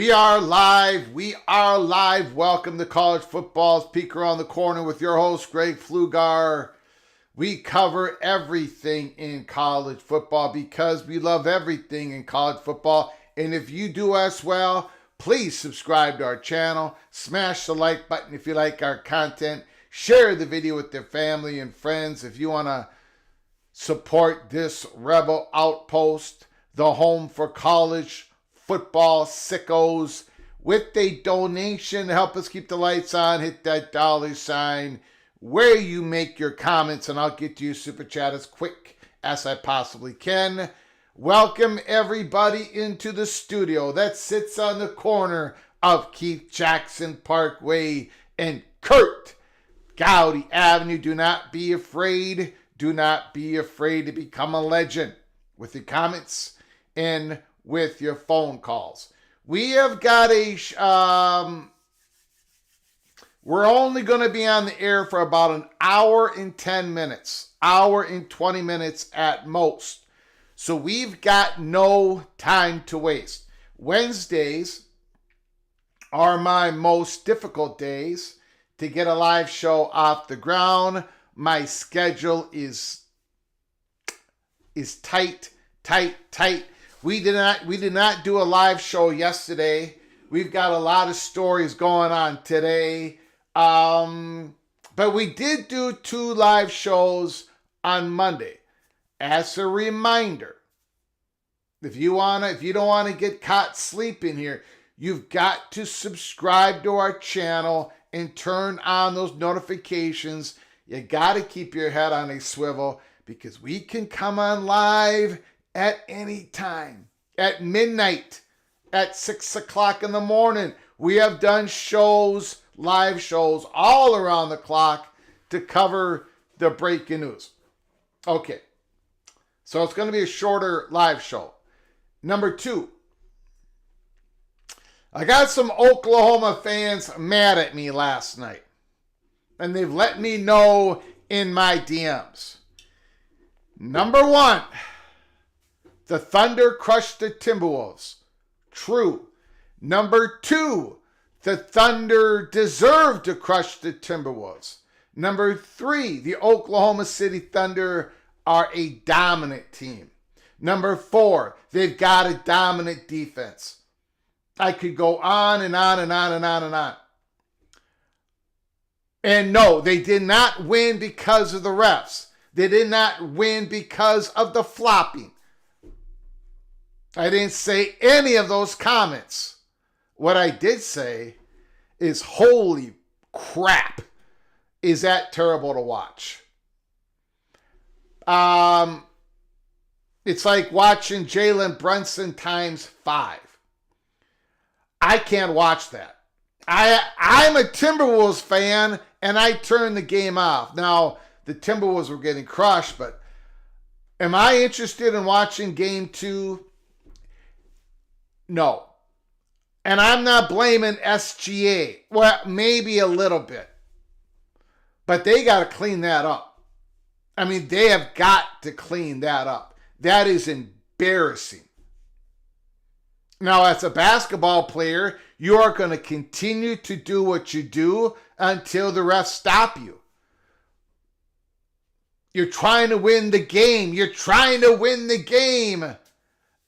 We are live. We are live. Welcome to College Football's Peek Around the Corner with your host, Greg Pflugar. We cover everything in college football because we love everything in college football. And if you do as well, please subscribe to our channel. Smash the like button if you like our content. Share the video with your family and friends if you want to support this rebel outpost, the home for college football sickos, with a donation to help us keep the lights on. Hit that $sign where you make your comments, and I'll get to your super chat as quick as I possibly can. Welcome everybody into the studio that sits on the corner of Keith Jackson Parkway and Kurt Gowdy Avenue. Do not be afraid. Do not be afraid to become a legend with your comments and with your phone calls. We have got we're only going to be on the air for about an hour and 10 minutes, hour and 20 minutes at most. So we've got no time to waste. Wednesdays are my most difficult days to get a live show off the ground. My schedule is tight. We did not do a live show yesterday. We've got a lot of stories going on today. But we did do 2 live shows on Monday. As a reminder, if you don't want to get caught sleeping here, you've got to subscribe to our channel and turn on those notifications. You got to keep your head on a swivel because we can come on live at any time, at midnight, at 6 o'clock in the morning. We have done shows live shows all around the clock to cover the breaking news. Okay, so it's going to be a shorter live show. Number 2, I got some Oklahoma fans mad at me last night, and they've let me know in my DMs. Number 1, the Thunder crushed the Timberwolves. True. Number 2, the Thunder deserved to crush the Timberwolves. Number 3, the Oklahoma City Thunder are a dominant team. Number 4, they've got a dominant defense. I could go on and on and on and on and on. And no, they did not win because of the refs. They did not win because of the flopping. I didn't say any of those comments. What I did say is, holy crap, is that terrible to watch. It's like watching Jalen Brunson times 5. I can't watch that. I'm a Timberwolves fan, and I turned the game off. Now, the Timberwolves were getting crushed, but am I interested in watching game 2? No. And I'm not blaming SGA. Well, maybe a little bit. But they got to clean that up. I mean, they have got to clean that up. That is embarrassing. Now, as a basketball player, you are going to continue to do what you do until the refs stop you. You're trying to win the game. You're trying to win the game.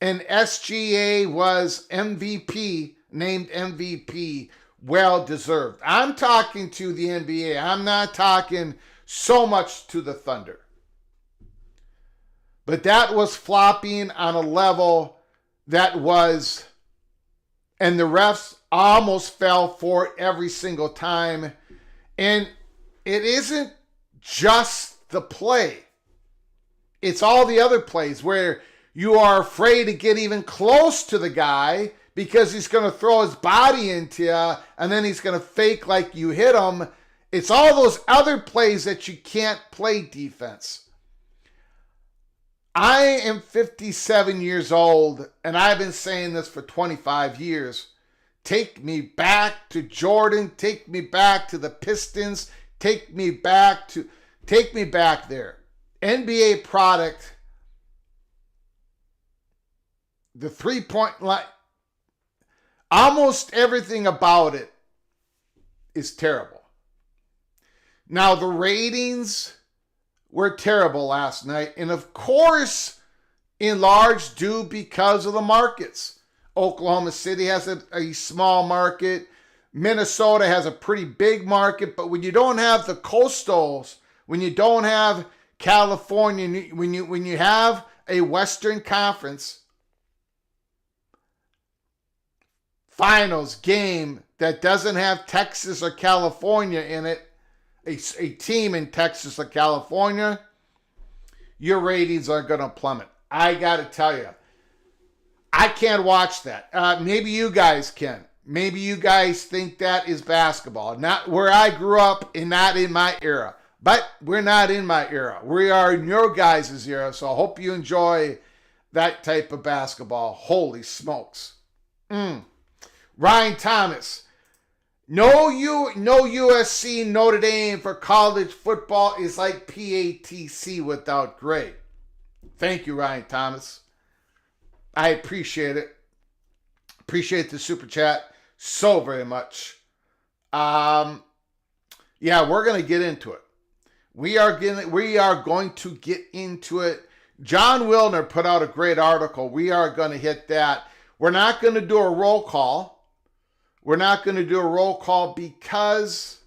And SGA was MVP, named MVP, well deserved. I'm talking to the NBA. I'm not talking so much to the Thunder. But that was flopping on a level that was, and the refs almost fell for it every single time. And it isn't just the play. It's all the other plays where you are afraid to get even close to the guy because he's going to throw his body into you and then he's going to fake like you hit him. It's all those other plays that you can't play defense. I am 57 years old, and I've been saying this for 25 years. Take me back to Jordan. Take me back to the Pistons. Take me back there. NBA product, the three-point line, almost everything about it is terrible. Now, the ratings were terrible last night, and of course, in large due because of the markets. Oklahoma City has a small market. Minnesota has a pretty big market, but when you don't have the coastals, when you don't have California, when you have a Western Conference finals game that doesn't have Texas or California in it, a team in Texas or California, your ratings are going to plummet. I got to tell you, I can't watch that. Maybe you guys can. Maybe you guys think that is basketball. Not where I grew up and not in my era. But we're not in my era. We are in your guys' era, so I hope you enjoy that type of basketball. Holy smokes. Ryan Thomas. No USC, Notre Dame for college football is like PATC without Greg. Thank you, Ryan Thomas. I appreciate it. Appreciate the super chat so very much. Yeah, we're going to get into it. We are going to get into it. John Wilner put out a great article. We are going to hit that. We're not going to do a roll call. We're not going to do a roll call because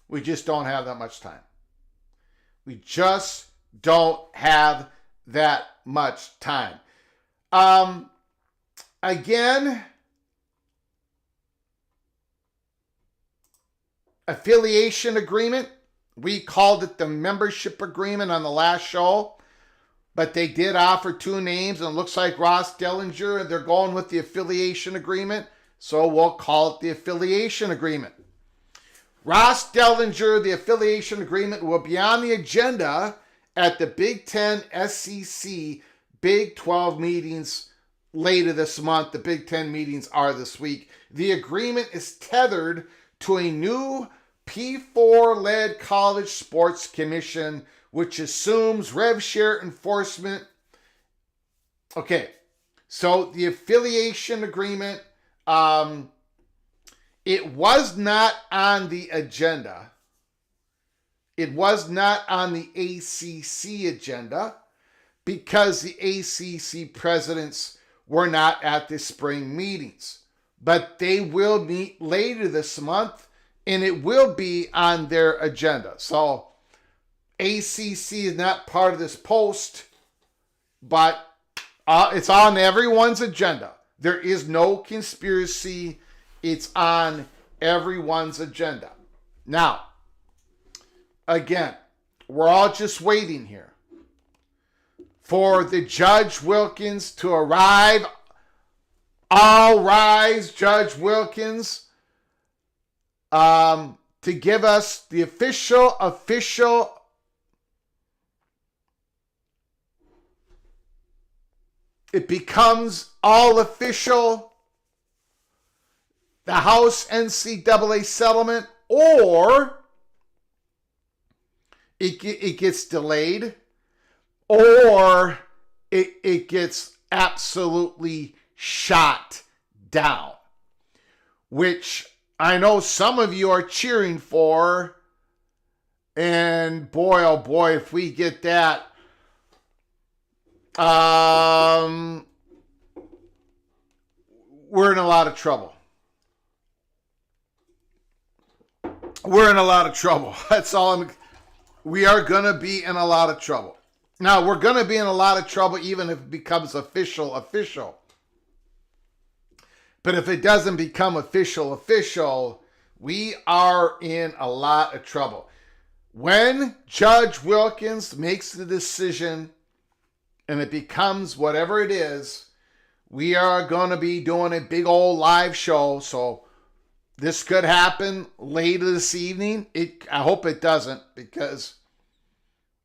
we just don't have that much time. We just don't have that much time. Again, affiliation agreement. We called it the membership agreement on the last show, but they did offer 2 names, and it looks like Ross Dellinger, they're going with the affiliation agreement. So we'll call it the affiliation agreement. Ross Dellinger, the affiliation agreement will be on the agenda at the Big Ten, SEC, Big 12 meetings later this month. The Big Ten meetings are this week. The agreement is tethered to a new P4-led college sports commission, which assumes rev share enforcement. Okay, so the affiliation agreement, it was not on the agenda. It was not on the ACC agenda because the ACC presidents were not at the spring meetings. But they will meet later this month, and it will be on their agenda. So ACC is not part of this post, but it's on everyone's agenda. There is no conspiracy. It's on everyone's agenda. Now, again, we're all just waiting here for the Judge Wilkins to arrive. All rise, Judge Wilkins, to give us the official it becomes all official, the House NCAA settlement, or it gets delayed, or it gets absolutely shot down, which I know some of you are cheering for. And boy, oh boy, if we get that, we're in a lot of trouble. We're in a lot of trouble. That's all we are going to be in a lot of trouble. Now, we're going to be in a lot of trouble even if it becomes official. But if it doesn't become official, we are in a lot of trouble. When Judge Wilkins makes the decision and it becomes whatever it is, we are going to be doing a big old live show. So this could happen later this evening. I hope it doesn't, because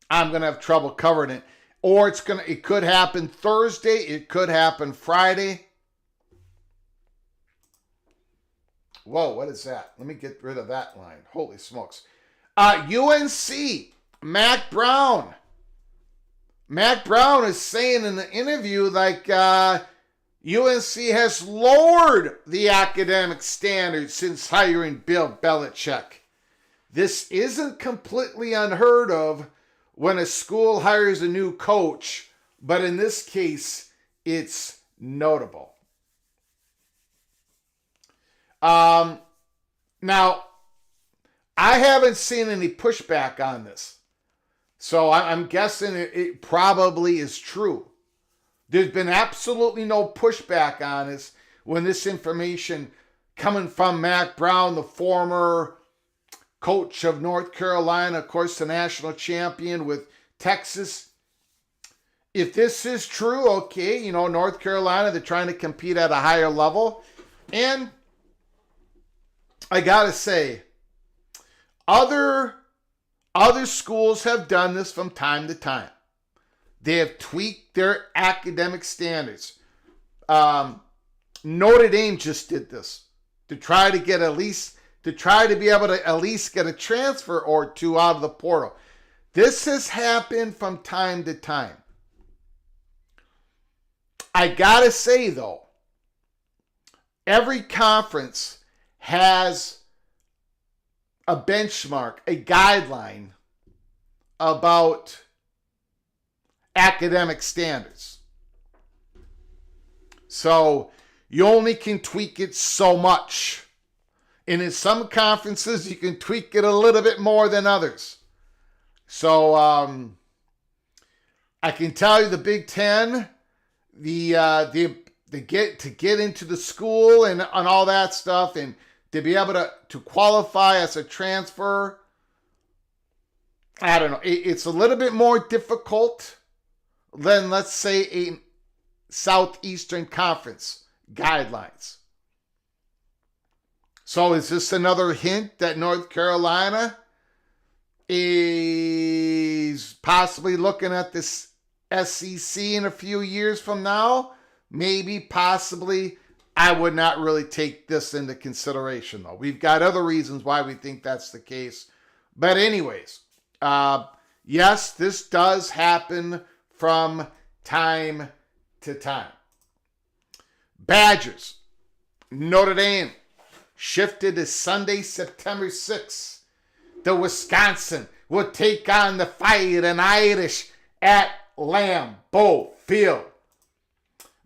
I'm going to have trouble covering it. Or it could happen Thursday. It could happen Friday. Whoa, what is that? Let me get rid of that line. Holy smokes. UNC, Mac Brown. Mac Brown is saying in the interview UNC has lowered the academic standards since hiring Bill Belichick. This isn't completely unheard of when a school hires a new coach, but in this case, it's notable. Now, I haven't seen any pushback on this, so I'm guessing it probably is true. There's been absolutely no pushback on this when this information coming from Mac Brown, the former coach of North Carolina, of course, the national champion with Texas. If this is true, okay, North Carolina, they're trying to compete at a higher level. And I gotta say, other schools have done this from time to time. They have tweaked their academic standards. Notre Dame just did this to try to get to be able to at least get a transfer or two out of the portal. This has happened from time to time. I gotta say though, every conference has a benchmark, a guideline about academic standards. So you only can tweak it so much. And in some conferences, you can tweak it a little bit more than others. So I can tell you the Big Ten, the get into the school and all that stuff, and to be able to qualify as a transfer, I don't know. It's a little bit more difficult than, let's say, a Southeastern Conference guidelines. So is this another hint that North Carolina is possibly looking at this SEC in a few years from now? Maybe, possibly. I would not really take this into consideration, though. We've got other reasons why we think that's the case. But anyways, yes, this does happen from time to time. Badgers, Notre Dame, shifted to Sunday, September 6th. The Wisconsin will take on the Fighting Irish at Lambeau Field.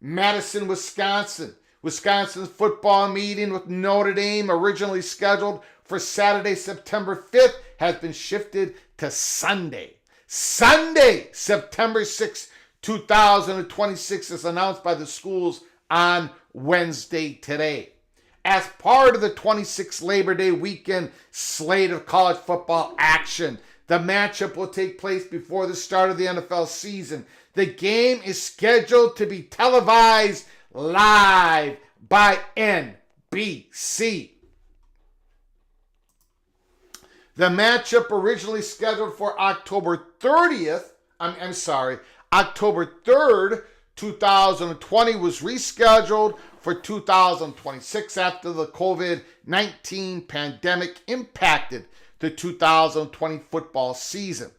Madison, Wisconsin. Wisconsin's football meeting with Notre Dame, originally scheduled for Saturday, September 5th, has been shifted to Sunday. Sunday, September 6th, 2026, is announced by the schools on Wednesday today. As part of the 26th Labor Day weekend slate of college football action, the matchup will take place before the start of the NFL season. The game is scheduled to be televised live by NBC. The matchup, originally scheduled for October 3rd, 2020, was rescheduled for 2026 after the COVID-19 pandemic impacted the 2020 football season.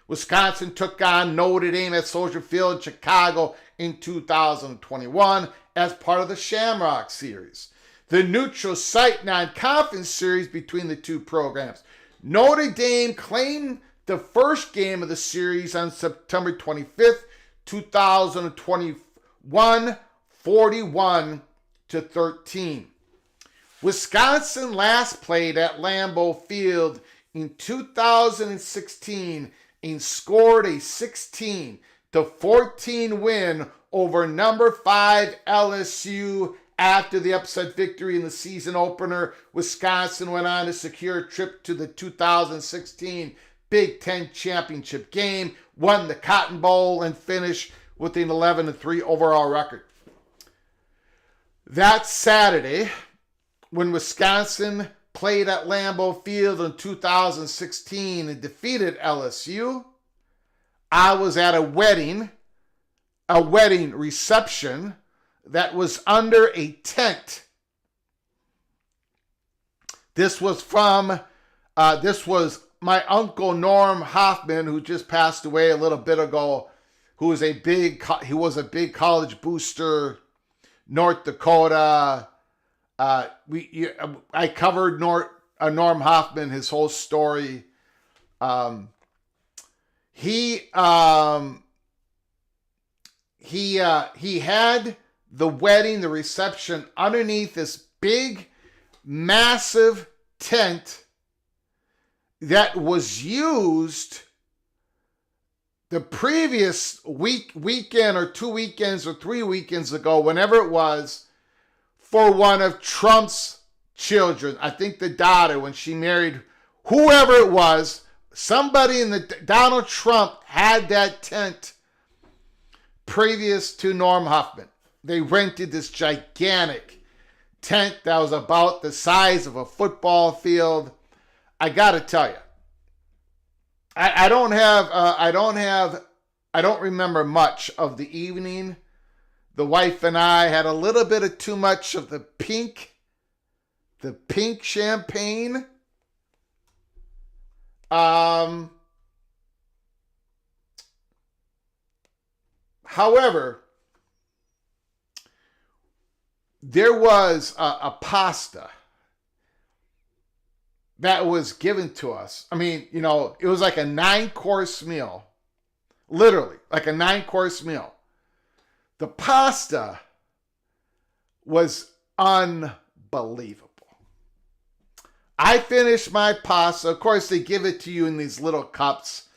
Wisconsin took on Notre Dame at Soldier Field in Chicago in 2021 as part of the Shamrock Series, the neutral site non-conference series between the two programs. Notre Dame claimed the first game of the series on September 25th, 2021, 41-13. Wisconsin last played at Lambeau Field in 2016 and scored a 16-14 win over number 5 LSU. After the upset victory in the season opener, Wisconsin went on to secure a trip to the 2016 Big Ten Championship game, won the Cotton Bowl, and finished with an 11-3 overall record. That Saturday, when Wisconsin played at Lambeau Field in 2016 and defeated LSU, I was at a wedding reception that was under a tent. This was my uncle Norm Hoffman, who just passed away a little bit ago, who was a big college booster, North Dakota. I covered Norm Hoffman, his whole story. He had the wedding, the reception, underneath this big, massive tent that was used the previous weekend or 2 weekends or 3 weekends ago, whenever it was, for one of Trump's children. I think the daughter, when she married whoever it was, somebody in Donald Trump had that tent previous to Norm Hoffman. They rented this gigantic tent that was about the size of a football field. I got to tell you, I don't remember much of the evening. The wife and I had a little bit of too much of the pink champagne. However, there was a pasta that was given to us. I mean, it was like a 9-course meal. Literally, like a 9-course meal. The pasta was unbelievable. I finished my pasta. Of course, they give it to you in these little cups.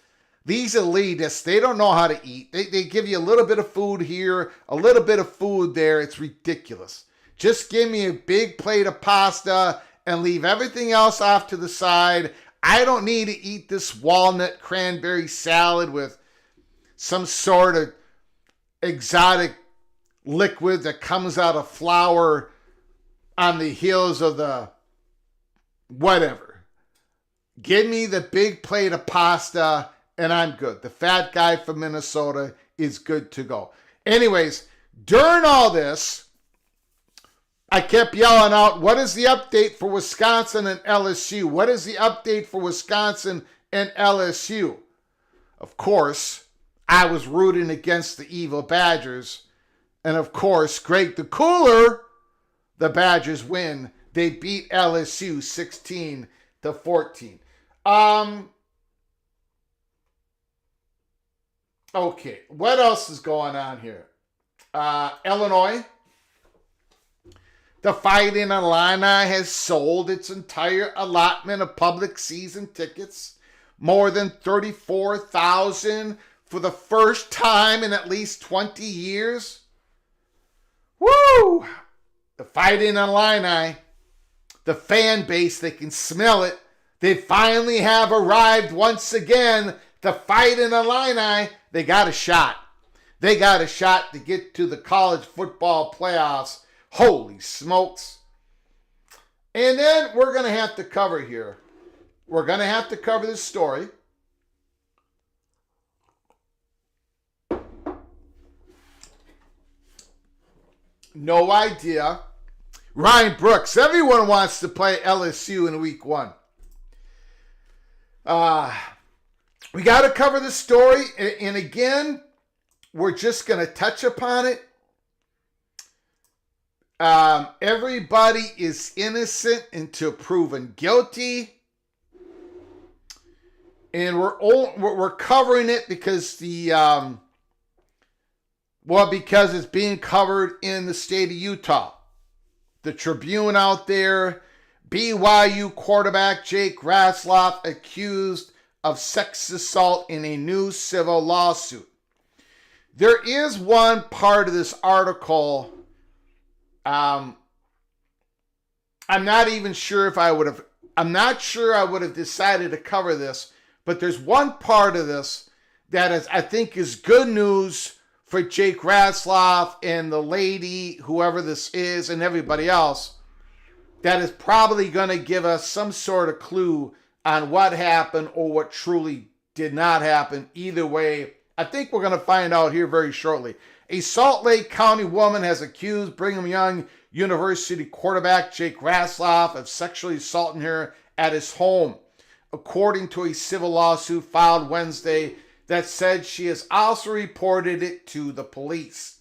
These elitists, they don't know how to eat. They give you a little bit of food here, a little bit of food there. It's ridiculous. Just give me a big plate of pasta and leave everything else off to the side. I don't need to eat this walnut cranberry salad with some sort of exotic liquid that comes out of flour on the heels of the whatever. Give me the big plate of pasta and I'm good. The fat guy from Minnesota is good to go. Anyways, during all this, I kept yelling out, what is the update for Wisconsin and LSU? What is the update for Wisconsin and LSU? Of course, I was rooting against the evil Badgers. And of course, Greg the Cooler, the Badgers win. They beat LSU 16-14. Okay, what else is going on here? Illinois. The Fighting Illini has sold its entire allotment of public season tickets, more than 34,000 for the first time in at least 20 years. Woo! The Fighting Illini, the fan base, they can smell it. They finally have arrived once again. The Fighting Illini, they got a shot. They got a shot to get to the college football playoffs. Holy smokes. And then we're going to have to cover here. We're going to have to cover this story. No idea. Ryan Brooks. Everyone wants to play LSU in week 1. We got to cover this story. And again, we're just going to touch upon it. Everybody is innocent until proven guilty. And we're covering it because because it's being covered in the state of Utah. The Tribune out there, BYU quarterback Jake Rasloff accused of sex assault in a new civil lawsuit. There is one part of this article, I'm not sure I would have decided to cover this, but there's one part of this that I think is good news for Jake Rasloff and the lady, whoever this is, and everybody else, that is probably going to give us some sort of clue on what happened or what truly did not happen. Either way, I think we're going to find out here very shortly. A Salt Lake County woman has accused Brigham Young University quarterback Jake Rasloff of sexually assaulting her at his home, according to a civil lawsuit filed Wednesday that said she has also reported it to the police.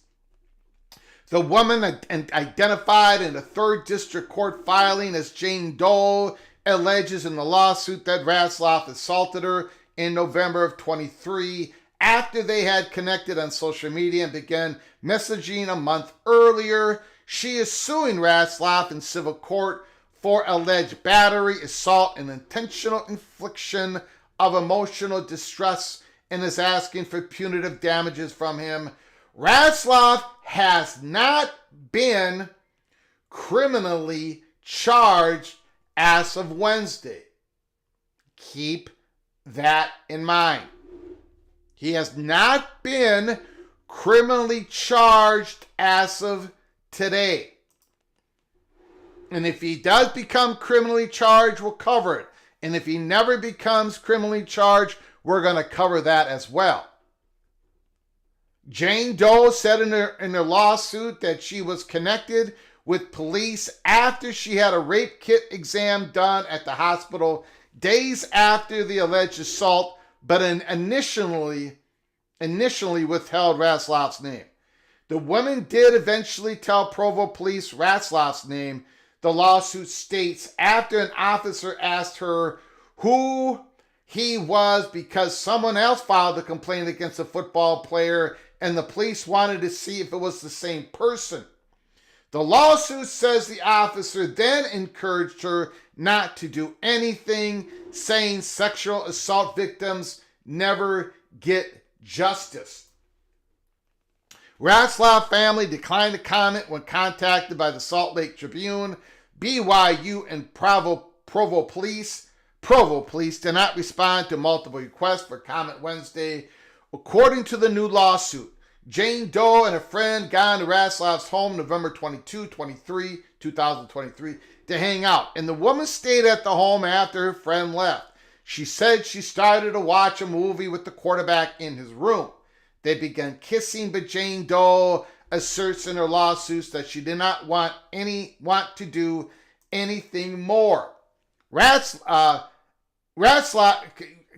The woman, identified in a 3rd District Court filing as Jane Doe, alleges in the lawsuit that Rasloff assaulted her in November of 23 after they had connected on social media and began messaging a month earlier. She is suing Rasloff in civil court for alleged battery, assault, and intentional infliction of emotional distress and is asking for punitive damages from him. Rasloff has not been criminally charged as of Wednesday. Keep that in mind. He has not been criminally charged as of today. And if he does become criminally charged, we'll cover it. And if he never becomes criminally charged, we're going to cover that as well. Jane Doe said in her lawsuit that she was connected with police after she had a rape kit exam done at the hospital days after the alleged assault, but initially withheld Rasloff's name. The woman did eventually tell Provo police Rasloff's name, the lawsuit states, after an officer asked her who he was because someone else filed a complaint against a football player and the police wanted to see if it was the same person. The lawsuit says the officer then encouraged her not to do anything, saying sexual assault victims never get justice. Rasloff family declined to comment when contacted by the Salt Lake Tribune. BYU and Provo police did not respond to multiple requests for comment Wednesday. According to the new lawsuit, Jane Doe and a friend got into Rasloff's home November 22, 2023. to hang out, and the woman stayed at the home after her friend left. She said she started to watch a movie with the quarterback in his room. They began kissing, but Jane Doe asserts in her lawsuits that she did not want to do anything more. Ratzlaff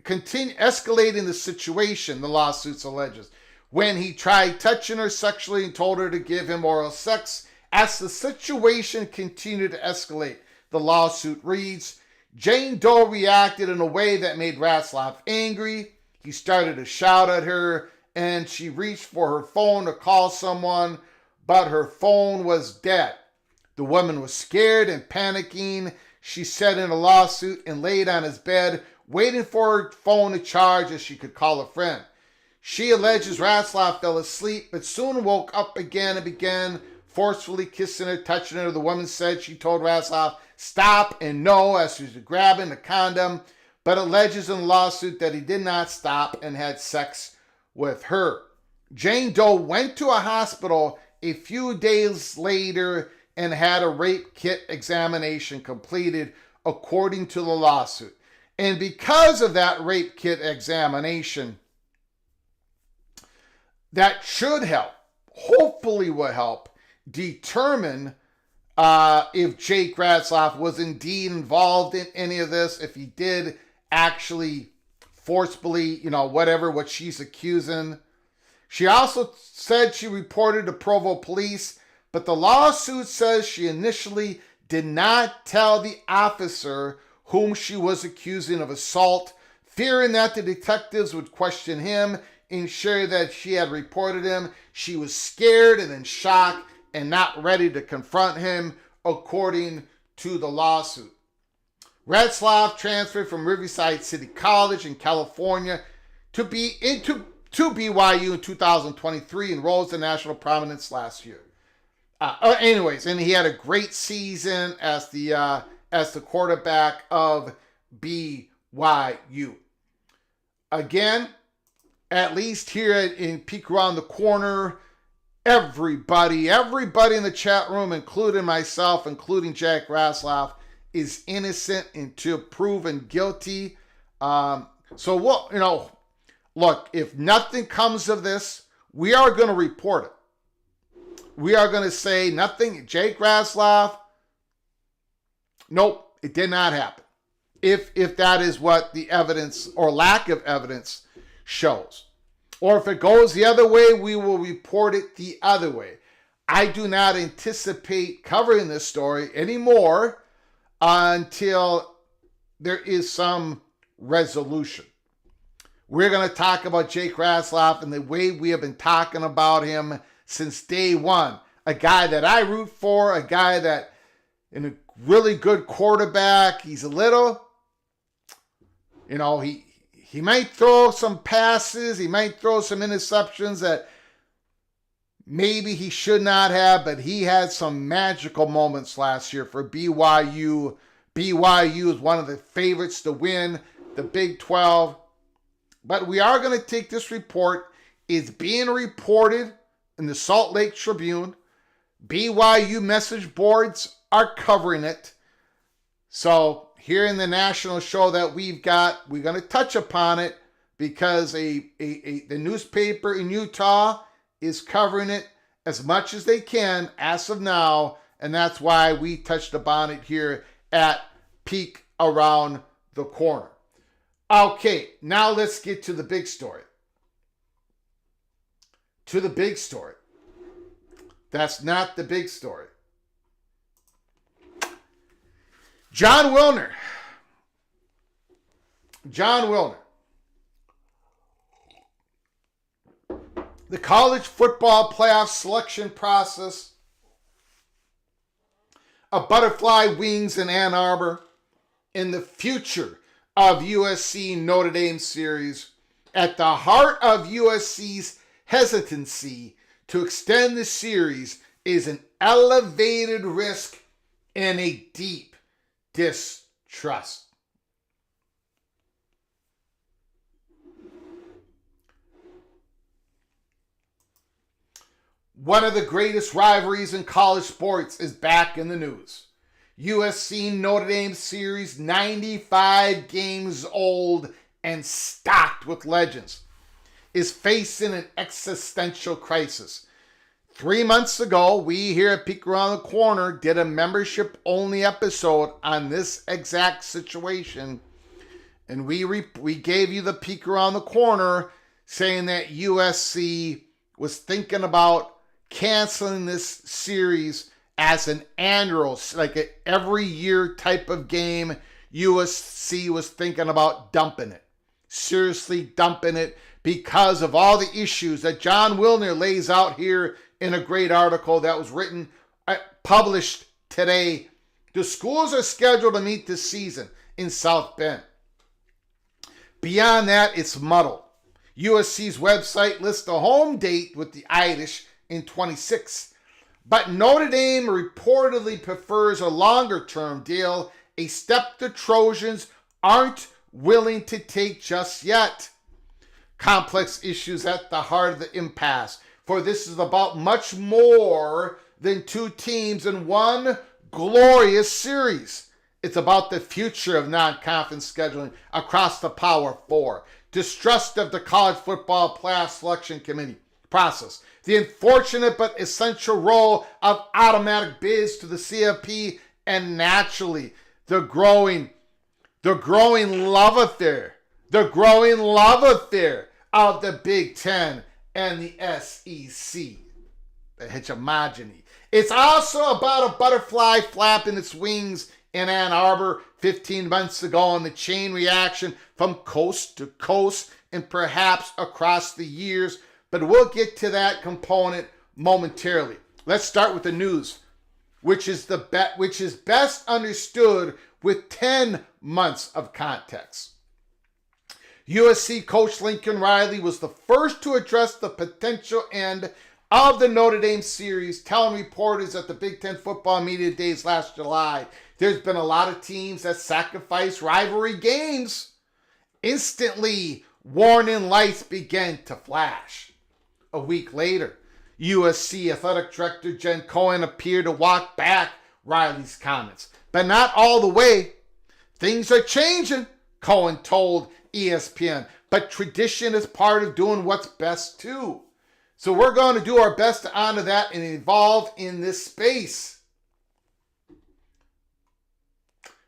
continued escalating the situation, the lawsuits alleges, when he tried touching her sexually and told her to give him oral sex. As the situation continued to escalate, the lawsuit reads, Jane Doe reacted in a way that made Ratzlaff angry. He started to shout at her, and she reached for her phone to call someone, but her phone was dead. The woman was scared and panicking, she said in a lawsuit, and laid on his bed, waiting for her phone to charge as she could call a friend. She alleges Ratzlaff fell asleep, but soon woke up again and began forcefully kissing her, touching her. The woman said she told Ratzlaff stop and no as she was grabbing the condom, but alleges in the lawsuit that he did not stop and had sex with her. Jane Doe went to a hospital a few days later and had a rape kit examination completed according to the lawsuit. And because of that rape kit examination, that should help, hopefully will help, determine if Jake Ratzlaff was indeed involved in any of this, if he did actually forcibly, what she's accusing. She also said she reported to Provo police, but the lawsuit says she initially did not tell the officer whom she was accusing of assault, fearing that the detectives would question him, ensure that she had reported him. She was scared and in shock and not ready to confront him, according to the lawsuit. Ratzlaff transferred from Riverside City College in California to BYU in 2023 and rose to national prominence last year. And he had a great season as the quarterback of BYU. Again, at least here in Peek Around the Corner, everybody in the chat room, including myself, including Jack Ratzlaff, is innocent until proven guilty. Look, if nothing comes of this, we are going to report it. We are going to say nothing. Jake Ratzlaff, nope, it did not happen. If that is what the evidence or lack of evidence shows. Or if it goes the other way, we will report it the other way. I do not anticipate covering this story anymore until there is some resolution. We're going to talk about Jake Ratzlaff and the way we have been talking about him since day one. A guy that I root for, a guy that in a really good quarterback. He's a little, he might throw some passes. He might throw some interceptions that maybe he should not have, but he had some magical moments last year for BYU. BYU is one of the favorites to win the Big 12. But we are going to take this report. It's being reported in the Salt Lake Tribune. BYU message boards are covering it. So here in the national show that we've got, we're going to touch upon it because the newspaper in Utah is covering it as much as they can as of now, and that's why we touched upon it here at Peek Around the Corner. Okay, now let's get to the big story. That's not the big story. John Wilner. The college football playoff selection process, a butterfly wings in Ann Arbor, and the future of USC and Notre Dame series. At the heart of USC's hesitancy to extend the series is an elevated risk and a deep distrust. One of the greatest rivalries in college sports is back in the news. USC and Notre Dame series, 95 games old and stocked with legends, is facing an existential crisis. 3 months ago, we here at Peek Around the Corner did a membership-only episode on this exact situation, and we gave you the peek around the corner saying that USC was thinking about canceling this series as an annual, like an every year type of game. USC was thinking about dumping it, seriously dumping it, because of all the issues that John Wilner lays out here in a great article that was written, published today. The schools are scheduled to meet this season in South Bend. Beyond that, it's muddled. USC's website lists the home date with the Irish in 26, but Notre Dame reportedly prefers a longer-term deal, a step the Trojans aren't willing to take just yet. Complex issues at the heart of the impasse, for this is about much more than two teams in one glorious series. It's about the future of non-conference scheduling across the Power Four, distrust of the college football playoff selection committee process, the unfortunate but essential role of automatic bids to the CFP, and naturally, the growing love affair of the Big Ten and the SEC, the hegemony. It's also about a butterfly flapping its wings in Ann Arbor 15 months ago, and the chain reaction from coast to coast and perhaps across the years, but we'll get to that component momentarily. Let's start with the news, which is best understood with 10 months of context. USC coach Lincoln Riley was the first to address the potential end of the Notre Dame series, telling reporters at the Big Ten Football Media Days last July, there's been a lot of teams that sacrifice rivalry games. Instantly, warning lights began to flash. A week later, USC Athletic Director Jen Cohen appeared to walk back Riley's comments, but not all the way. Things are changing, Cohen told ESPN, but tradition is part of doing what's best too. So we're going to do our best to honor that and evolve in this space.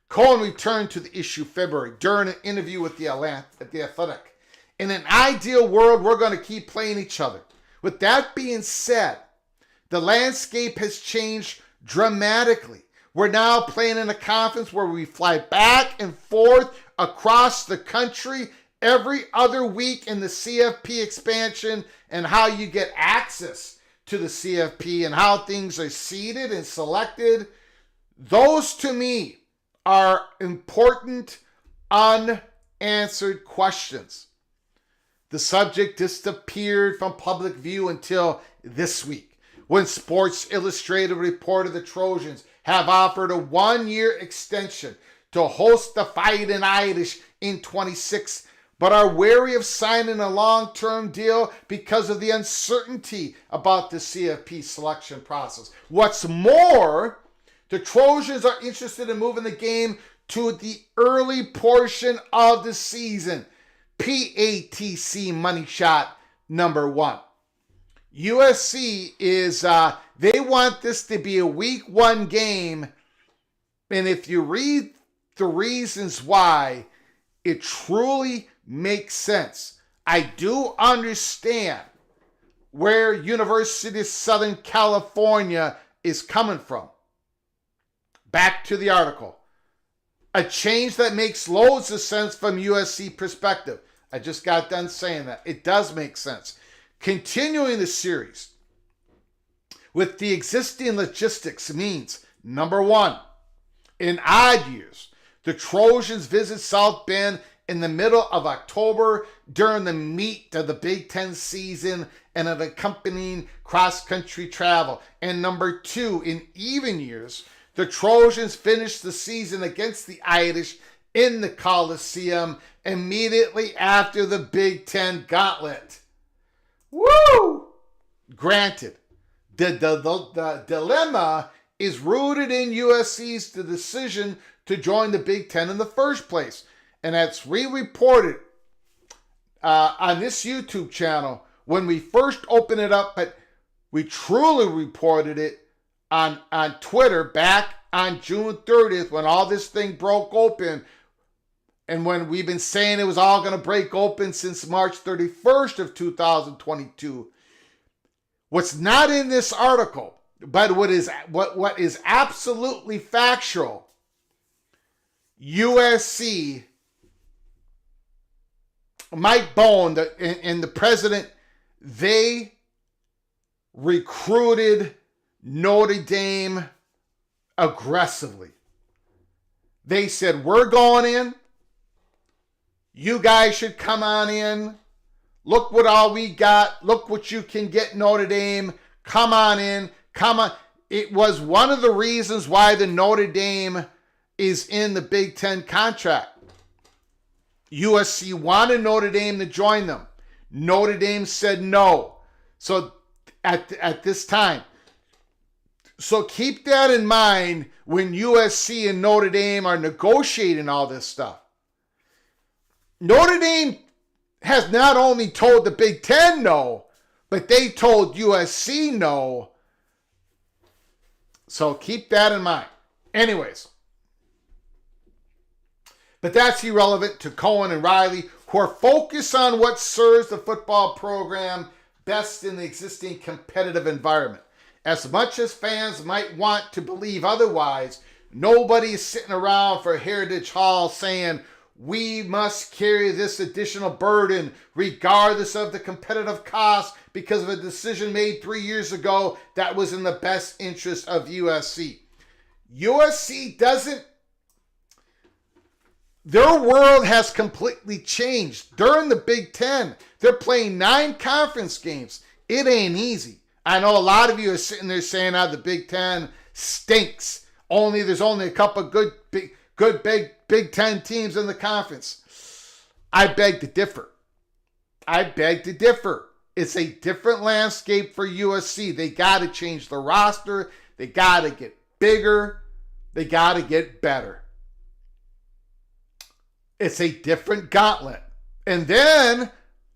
Cohen returned to the issue February during an interview with the Athletic. In an ideal world, we're going to keep playing each other. With that being said, the landscape has changed dramatically. We're now playing in a conference where we fly back and forth across the country every other week in the CFP expansion, and how you get access to the CFP and how things are seeded and selected. Those to me are important unanswered questions. The subject disappeared from public view until this week, when Sports Illustrated reported the Trojans have offered a 1-year extension to host the Fighting Irish in 26, but are wary of signing a long-term deal because of the uncertainty about the CFP selection process. What's more, the Trojans are interested in moving the game to the early portion of the season. PATC money shot number 1. USC is, they want this to be a week 1 game, and if you read the reasons why, it truly makes sense. I do understand where University of Southern California is coming from. Back to the article. A change that makes loads of sense from USC perspective. I just got done saying that. It does make sense. Continuing the series with the existing logistics means, number 1, in odd years, the Trojans visit South Bend in the middle of October during the meat of the Big Ten season and an accompanying cross-country travel. And number 2, in even years, the Trojans finish the season against the Irish in the Coliseum immediately after the Big Ten gauntlet. Woo! Granted, the dilemma is rooted in USC's decision to join the Big Ten in the first place. And that's re-reported on this YouTube channel when we first opened it up, but we truly reported it on Twitter back on June 30th when all this thing broke open, and when we've been saying it was all going to break open since March 31st of 2022. What's not in this article, but what is absolutely factual, USC, Mike Bohn and the president, they recruited Notre Dame aggressively. They said, we're going in. You guys should come on in. Look what all we got. Look what you can get, Notre Dame. Come on in. Come on. It was one of the reasons why the Notre Dame is in the Big Ten contract. USC wanted Notre Dame to join them. Notre Dame said no. So at this time. So keep that in mind when USC and Notre Dame are negotiating all this stuff. Notre Dame has not only told the Big Ten no, but they told USC no. So keep that in mind. Anyways. But that's irrelevant to Cohen and Riley, who are focused on what serves the football program best in the existing competitive environment. As much as fans might want to believe otherwise, nobody is sitting around for Heritage Hall saying, we must carry this additional burden regardless of the competitive cost because of a decision made 3 years ago that was in the best interest of USC. USC doesn't. Their world has completely changed. During the Big Ten, they're playing 9 conference games. It ain't easy. I know a lot of you are sitting there saying how the Big Ten stinks. There's only a couple good Big Ten teams in the conference. I beg to differ. It's a different landscape for USC. They got to change the roster. They got to get bigger. They got to get better. It's a different gauntlet. And then,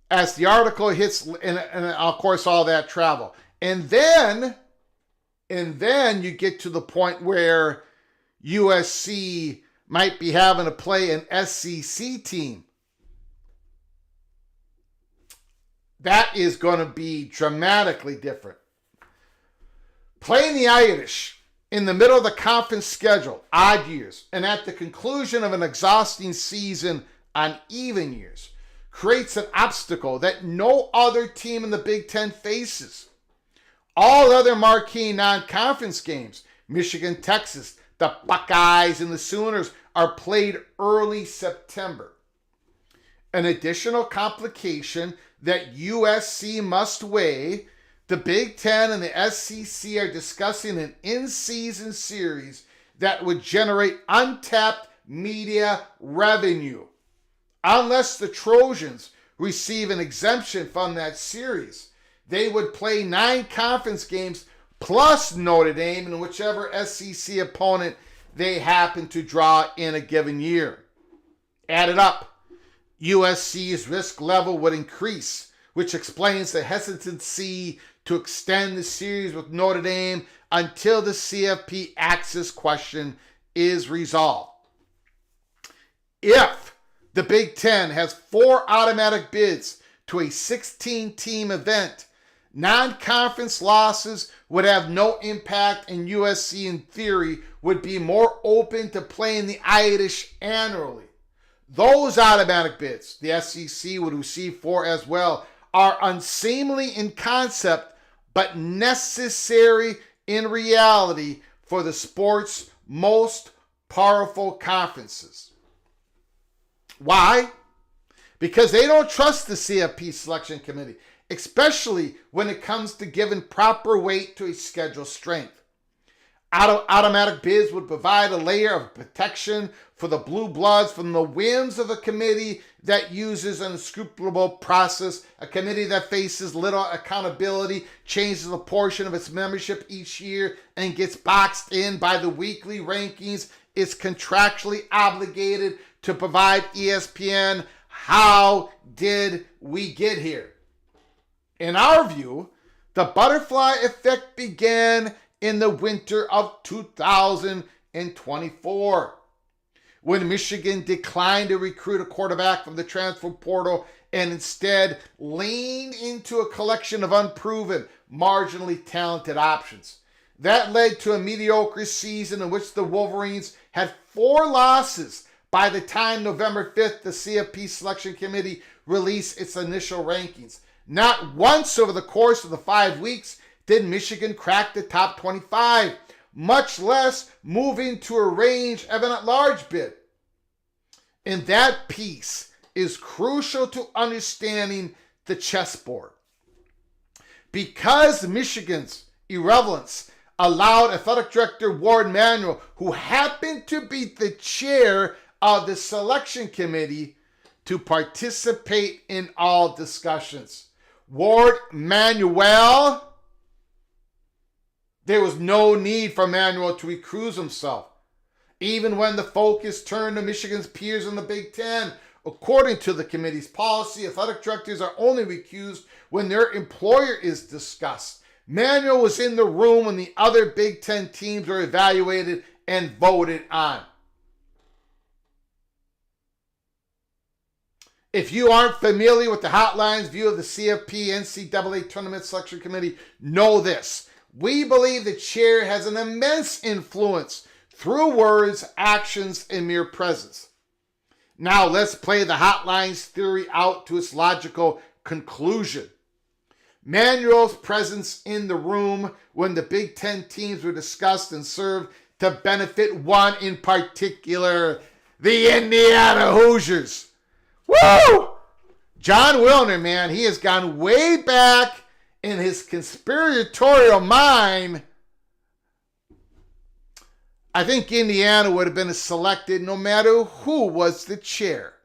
as the article hits, and of course all that travel, and then you get to the point where USC might be having to play an SEC team. That is going to be dramatically different. Playing the Irish in the middle of the conference schedule, odd years, and at the conclusion of an exhausting season on even years, creates an obstacle that no other team in the Big Ten faces. All other marquee non-conference games, Michigan, Texas, the Buckeyes, and the Sooners, are played early September. An additional complication that USC must weigh, the Big Ten and the SEC are discussing an in-season series that would generate untapped media revenue. Unless the Trojans receive an exemption from that series, they would play 9 conference games plus Notre Dame and whichever SEC opponent they happen to draw in a given year. Add it up, USC's risk level would increase, which explains the hesitancy to extend the series with Notre Dame until the CFP access question is resolved. If the Big Ten has 4 automatic bids to a 16-team event, non-conference losses would have no impact, and USC, in theory, would be more open to playing the Irish annually. Those automatic bids, the SEC would receive 4 as well, are unseemly in concept, but necessary in reality for the sport's most powerful conferences. Why? Because they don't trust the CFP selection committee, especially when it comes to giving proper weight to a schedule strength. Automatic bids would provide a layer of protection for the blue bloods from the whims of a committee that uses an unscrupulous process, a committee that faces little accountability, changes a portion of its membership each year, and gets boxed in by the weekly rankings. Is contractually obligated to provide ESPN. How did we get here? In our view, the butterfly effect began in the winter of 2024, when Michigan declined to recruit a quarterback from the transfer portal and instead leaned into a collection of unproven, marginally talented options. That led to a mediocre season in which the Wolverines had 4 losses by the time November 5th the CFP Selection Committee released its initial rankings. Not once over the course of the 5 weeks did Michigan crack the top 25, much less moving to a range of an at-large bid. And that piece is crucial to understanding the chessboard. Because Michigan's irrelevance allowed athletic director Ward Manuel, who happened to be the chair of the selection committee, to participate in all discussions. Ward Manuel, there was no need for Manuel to recuse himself, even when the focus turned to Michigan's peers in the Big Ten. According to the committee's policy, athletic directors are only recused when their employer is discussed. Manuel was in the room when the other Big Ten teams were evaluated and voted on. If you aren't familiar with the Hotline's view of the CFP NCAA Tournament Selection Committee, know this. We believe the chair has an immense influence through words, actions, and mere presence. Now let's play the Hotline's theory out to its logical conclusion. Manuel's presence in the room when the Big Ten teams were discussed and served to benefit one in particular, the Indiana Hoosiers. Woo! John Wilner, man, he has gone way back in his conspiratorial mind. I think Indiana would have been selected no matter who was the chair.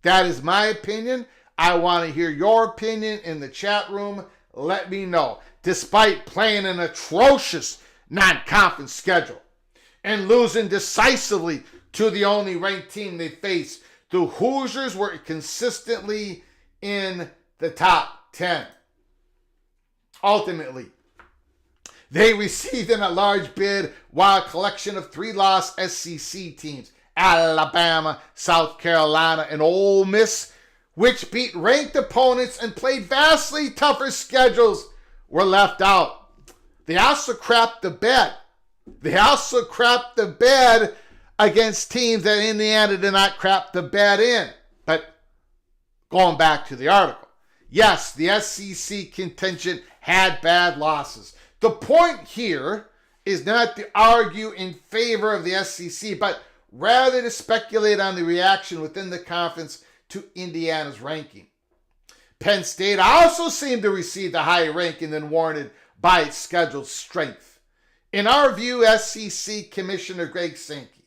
That is my opinion. I want to hear your opinion in the chat room. Let me know. Despite playing an atrocious non-conference schedule and losing decisively to the only ranked team they faced, the Hoosiers were consistently in the top 10. Ultimately, they received an at-large bid while a collection of 3 lost SEC teams, Alabama, South Carolina, and Ole Miss, which beat ranked opponents and played vastly tougher schedules, were left out. They also crapped the bed. Against teams that Indiana did not crap the bed in. But going back to the article, yes, the SEC contingent had bad losses. The point here is not to argue in favor of the SEC, but rather to speculate on the reaction within the conference to Indiana's ranking. Penn State also seemed to receive the higher ranking than warranted by its scheduled strength. In our view, SEC Commissioner Greg Sankey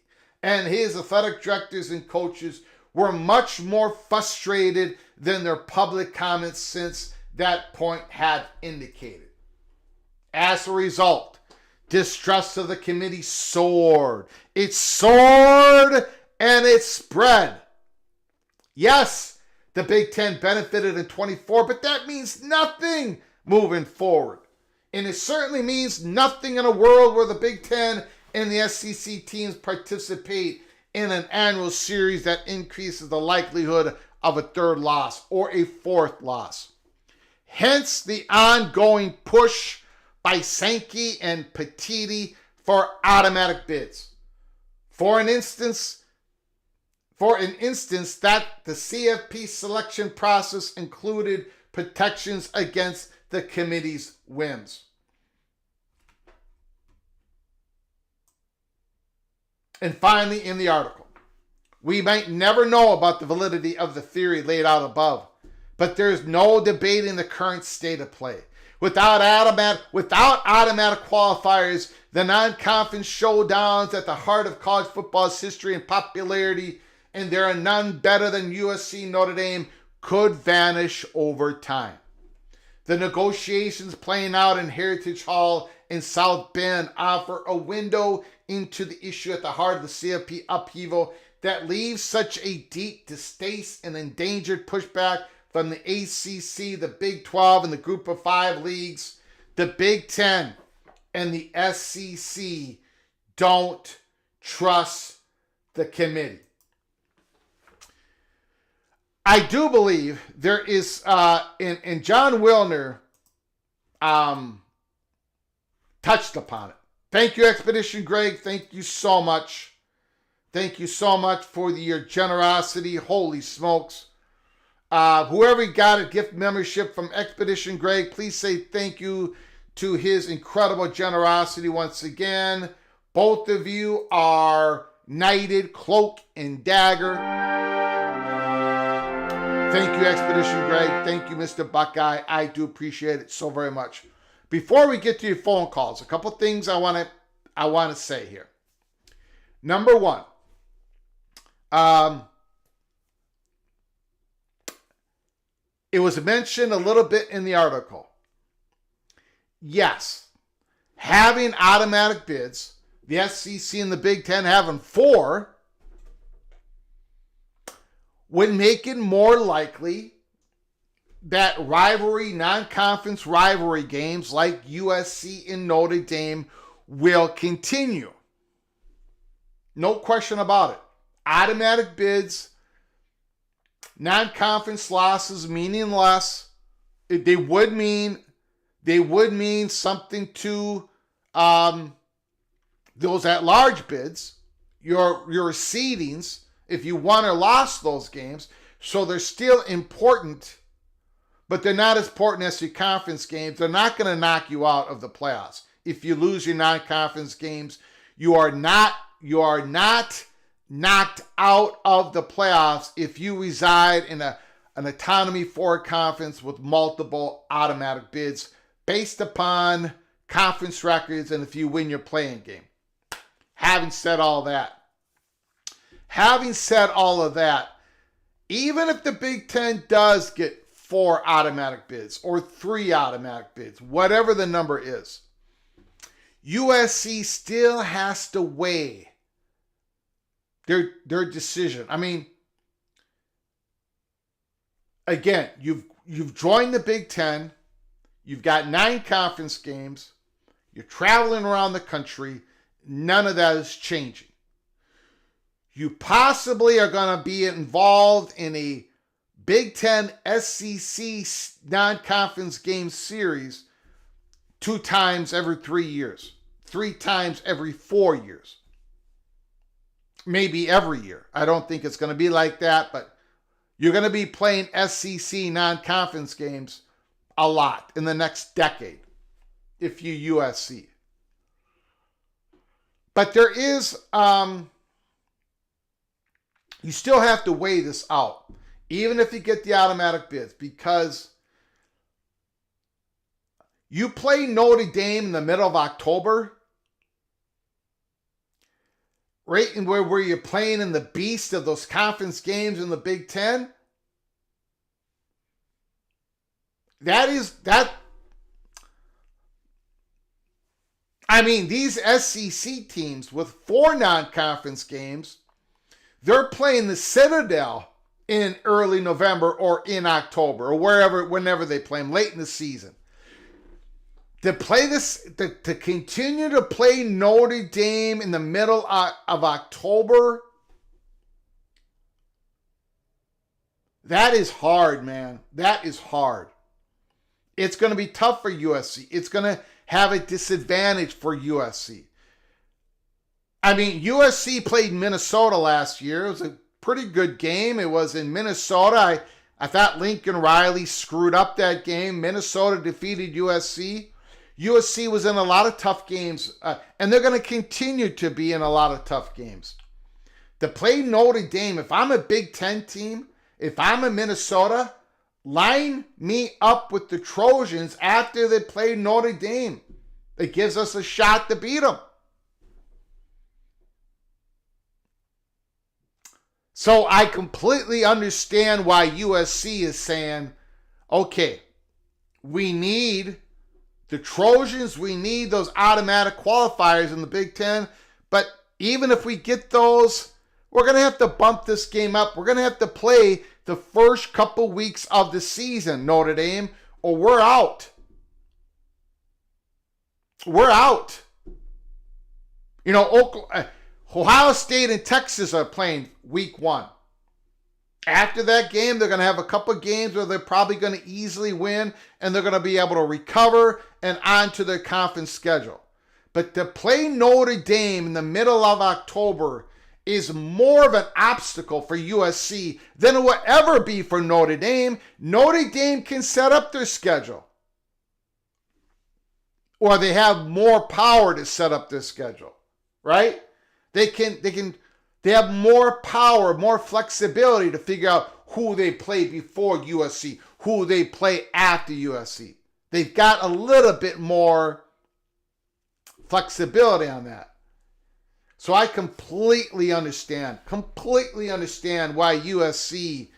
and his athletic directors and coaches were much more frustrated than their public comments since that point had indicated. As a result, distrust of the committee soared. It soared and it spread. Yes, the Big Ten benefited in 24, but that means nothing moving forward. And it certainly means nothing in a world where the Big Ten and the SEC teams participate in an annual series that increases the likelihood of a 3rd loss or a 4th loss. Hence the ongoing push by Sankey and Petiti for automatic bids. For an instance that the CFP selection process included protections against the committee's whims. And finally, in the article, we might never know about the validity of the theory laid out above, but there's no debating the current state of play. Without automatic qualifiers, the non-conference showdowns at the heart of college football's history and popularity, and there are none better than USC and Notre Dame, could vanish over time. The negotiations playing out in Heritage Hall in South Bend offer a window into the issue at the heart of the CFP upheaval that leaves such a deep distaste and endangered pushback from the ACC, the Big 12, and the Group of Five leagues. The Big 10 and the SEC don't trust the committee. I do believe there is, and John Wilner touched upon it. Thank you, Expedition Greg. Thank you so much. Thank you so much for your generosity. Holy smokes. Whoever got a gift membership from Expedition Greg, please say thank you to his incredible generosity once again. Both of you are knighted, cloak and dagger. Thank you, Expedition Greg. Thank you, Mr. Buckeye. I do appreciate it so very much. Before we get to your phone calls, a couple things I want to say here. Number one, it was mentioned a little bit in the article. Yes, having automatic bids, the SEC and the Big Ten having 4, would make it more likely that rivalry, non-conference rivalry games like USC and Notre Dame will continue. No question about it. Automatic bids, non-conference losses meaning less. They would mean something to those at-large bids, your seedings, if you won or lost those games. So they're still important, but they're not as important as your conference games. They're not going to knock you out of the playoffs. If you lose your non-conference games, you are not knocked out of the playoffs if you reside in an autonomy for a conference with multiple automatic bids based upon conference records and if you win your playing game. Having said all of that, even if the Big Ten does get 4 automatic bids or 3 automatic bids, whatever the number is, USC still has to weigh their decision. I mean, again, you've joined the Big Ten, you've got 9 conference games, you're traveling around the country, none of that is changing. You possibly are going to be involved in a Big Ten SEC non-conference game series 2 times every 3 years, 3 times every 4 years. Maybe every year. I don't think it's going to be like that, but you're going to be playing SEC non-conference games a lot in the next decade if you USC. But there is, you still have to weigh this out, even if you get the automatic bids, because you play Notre Dame in the middle of October, right in where you're playing in the beast of those conference games in the Big Ten. I mean, these SEC teams with 4 non-conference games, they're playing the Citadel in early November or in October or whenever they play them, late in the season. To continue to play Notre Dame in the middle of October, that is hard, man. That is hard. It's going to be tough for USC. It's going to have a disadvantage for USC. I mean, USC played Minnesota last year. It was a pretty good game. It was in Minnesota. I thought Lincoln Riley screwed up that game. Minnesota defeated USC. USC was in a lot of tough games, and they're going to continue to be in a lot of tough games. To play Notre Dame, if I'm a Big Ten team, if I'm a Minnesota, line me up with the Trojans after they play Notre Dame. It gives us a shot to beat them. So I completely understand why USC is saying, okay, we need the Trojans, we need those automatic qualifiers in the Big Ten, but even if we get those, we're going to have to bump this game up. We're going to have to play the first couple weeks of the season, Notre Dame, or we're out. We're out. You know, Ohio State and Texas are playing week 1. After that game, they're going to have a couple games where they're probably going to easily win, and they're going to be able to recover and on to their conference schedule. But to play Notre Dame in the middle of October is more of an obstacle for USC than it will ever be for Notre Dame. Notre Dame can set up their schedule, or they have more power to set up their schedule, right? They have more power, more flexibility to figure out who they play before USC, who they play after USC. They've got a little bit more flexibility on that. So I completely understand why USC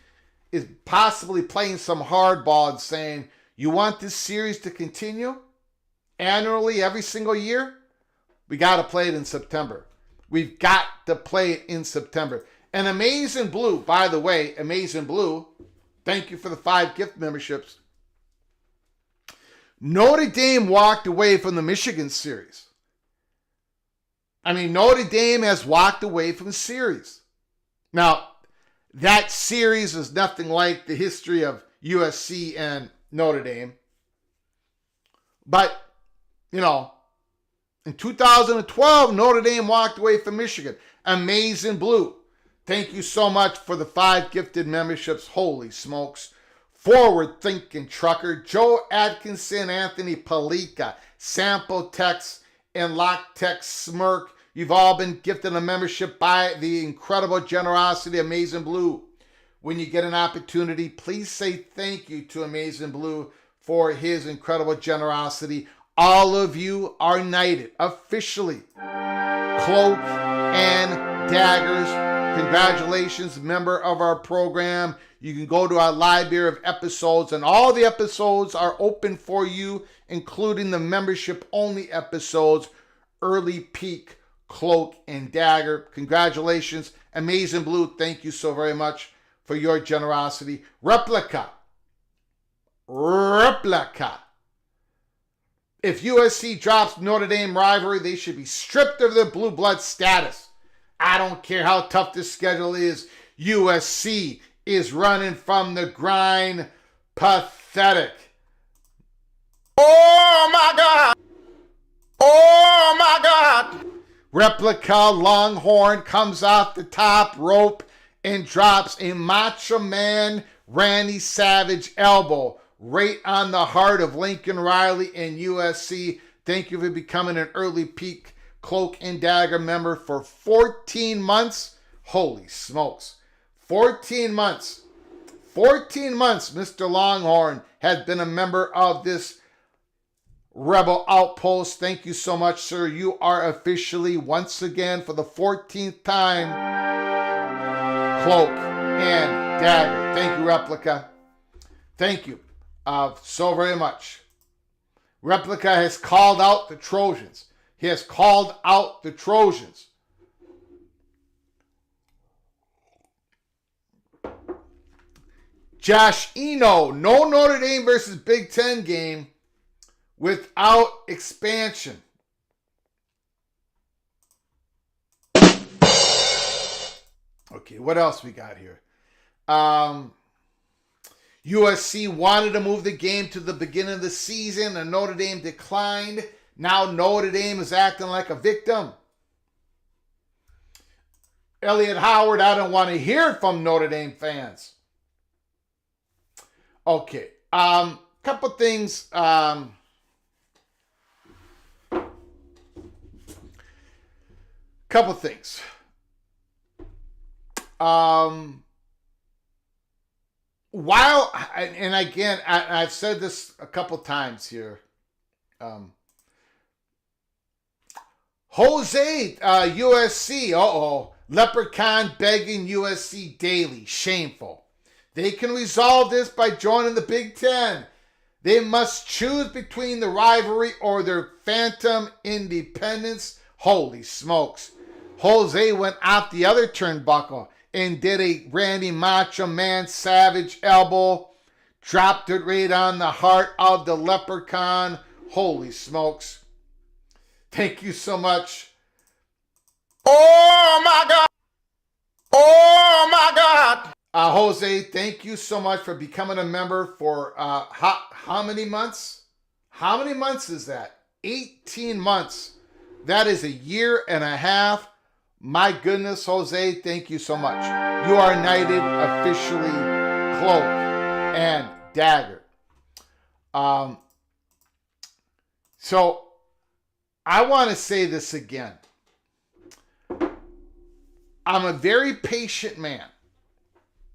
is possibly playing some hardball and saying, you want this series to continue annually every single year? We got to play it in September. We've got to play it in September. And Amazing Blue, by the way, Amazing Blue, thank you for the 5 gift memberships. Notre Dame walked away from the Michigan series. I mean, Notre Dame has walked away from the series. Now, that series is nothing like the history of USC and Notre Dame. But, you know, in 2012, Notre Dame walked away from Michigan. Amazing Blue. Thank you so much for the 5 gifted memberships. Holy smokes. Forward Thinking Trucker, Joe Atkinson, Anthony Palika, Sample Tex, and Lock Tex Smirk. You've all been gifted a membership by the incredible generosity of Amazing Blue. When you get an opportunity, please say thank you to Amazing Blue for his incredible generosity. All of you are knighted officially. Cloak and Daggers, congratulations, member of our program. You can go to our library of episodes, and all the episodes are open for you, including the membership-only episodes, Early Peak, Cloak, and Dagger. Congratulations. Amazing Blue, thank you so very much for your generosity. Replica. If USC drops Notre Dame rivalry, they should be stripped of their blue blood status. I don't care how tough this schedule is. USC is running from the grind. Pathetic. Oh my God. Oh my God. Replica Longhorn comes off the top rope and drops a Macho Man Randy Savage elbow right on the heart of Lincoln Riley and USC. Thank you for becoming an Early Peak Cloak and Dagger member for 14 months. Holy smokes. 14 months. 14 months Mr. Longhorn has been a member of this Rebel Outpost. Thank you so much, sir. You are officially, once again, for the 14th time, Cloak and Dagger. Thank you, Replica. Thank you so very much. Replica has called out the Trojans. He has called out the Trojans. Josh Eno, no Notre Dame versus Big Ten game without expansion. Okay, what else we got here? USC wanted to move the game to the beginning of the season, and Notre Dame declined. Now Notre Dame is acting like a victim. Elliot Howard, I don't want to hear it from Notre Dame fans. Okay, couple things. Couple things. While, and again, I've said this a couple times here. Jose, USC, Leprechaun begging USC daily. Shameful. They can resolve this by joining the Big Ten. They must choose between the rivalry or their phantom independence. Holy smokes. Jose went off the other turnbuckle and did a Randy Macho Man savage elbow. Dropped it right on the heart of the Leprechaun. Holy smokes. Thank you so much. Oh my God. Oh my God. Jose, thank you so much for becoming a member for how many months? How many months is that? 18 months. That is a year and a half. My goodness, Jose, thank you so much. You are knighted officially, cloak and dagger. So I want to say this again. I'm a very patient man.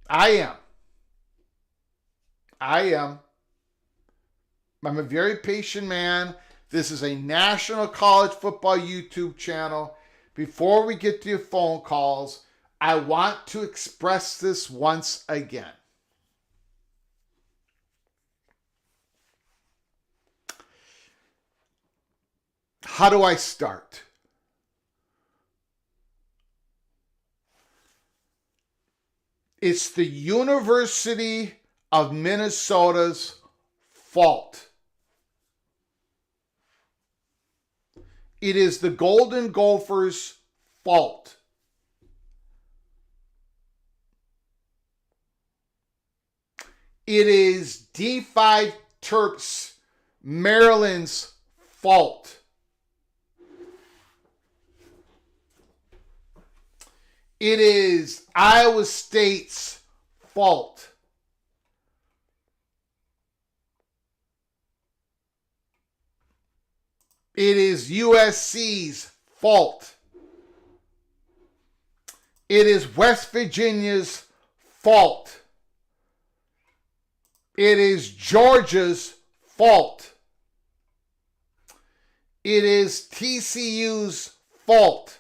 I am. I'm a very patient man. This is a national college football YouTube channel. Before we get to your phone calls, I want to express this once again. How do I start? It's the University of Minnesota's fault. It is the Golden Gophers' fault. It is D5 Terps, Maryland's fault. It is Iowa State's fault. It is USC's fault. It is West Virginia's fault. It is Georgia's fault. It is TCU's fault.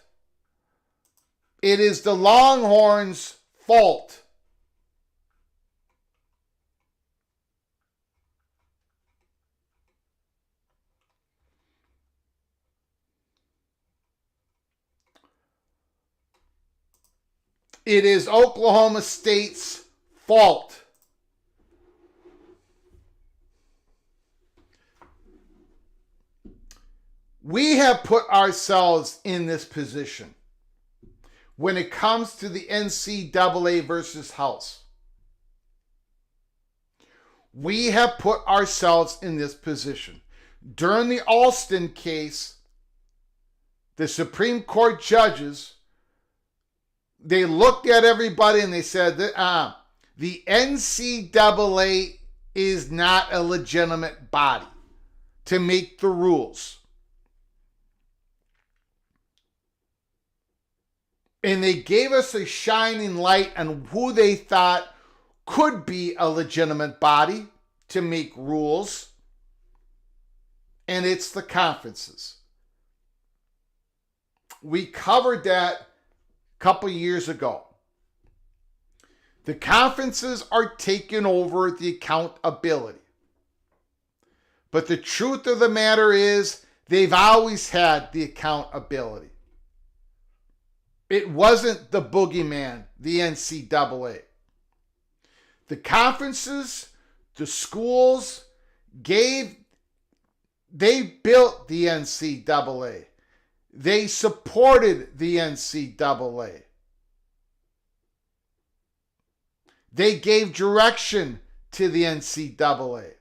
It is the Longhorns' fault. It is Oklahoma State's fault. We have put ourselves in this position when it comes to the NCAA versus House. We have put ourselves in this position. During the Alston case, the Supreme Court judges, they looked at everybody and they said that the NCAA is not a legitimate body to make the rules. And they gave us a shining light on who they thought could be a legitimate body to make rules. And it's the conferences. We covered that a couple years ago. The conferences are taking over the accountability. But the truth of the matter is, they've always had the accountability. It wasn't the boogeyman, the NCAA. The conferences, the schools, they built the NCAA. They supported the NCAA. They gave direction to the NCAA.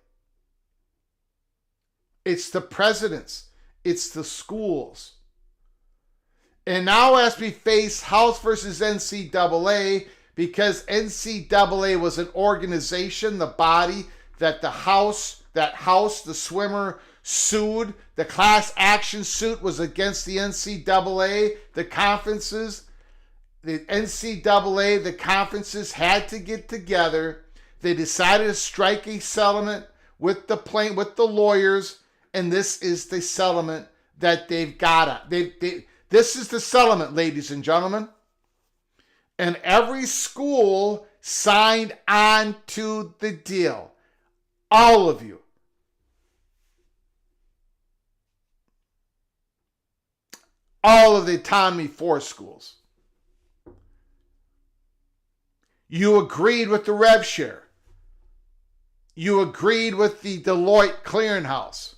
It's the presidents. It's the schools. And now as we face House versus NCAA, because NCAA was an organization, the body that the swimmer sued, the class action suit was against the NCAA, the conferences, the NCAA, the conferences had to get together. They decided to strike a settlement with the lawyers, and this is the settlement that they've got. This is the settlement, ladies and gentlemen. And every school signed on to the deal. All of you. All of the Autonomy 4 schools. You agreed with the rev share. You agreed with the Deloitte clearinghouse.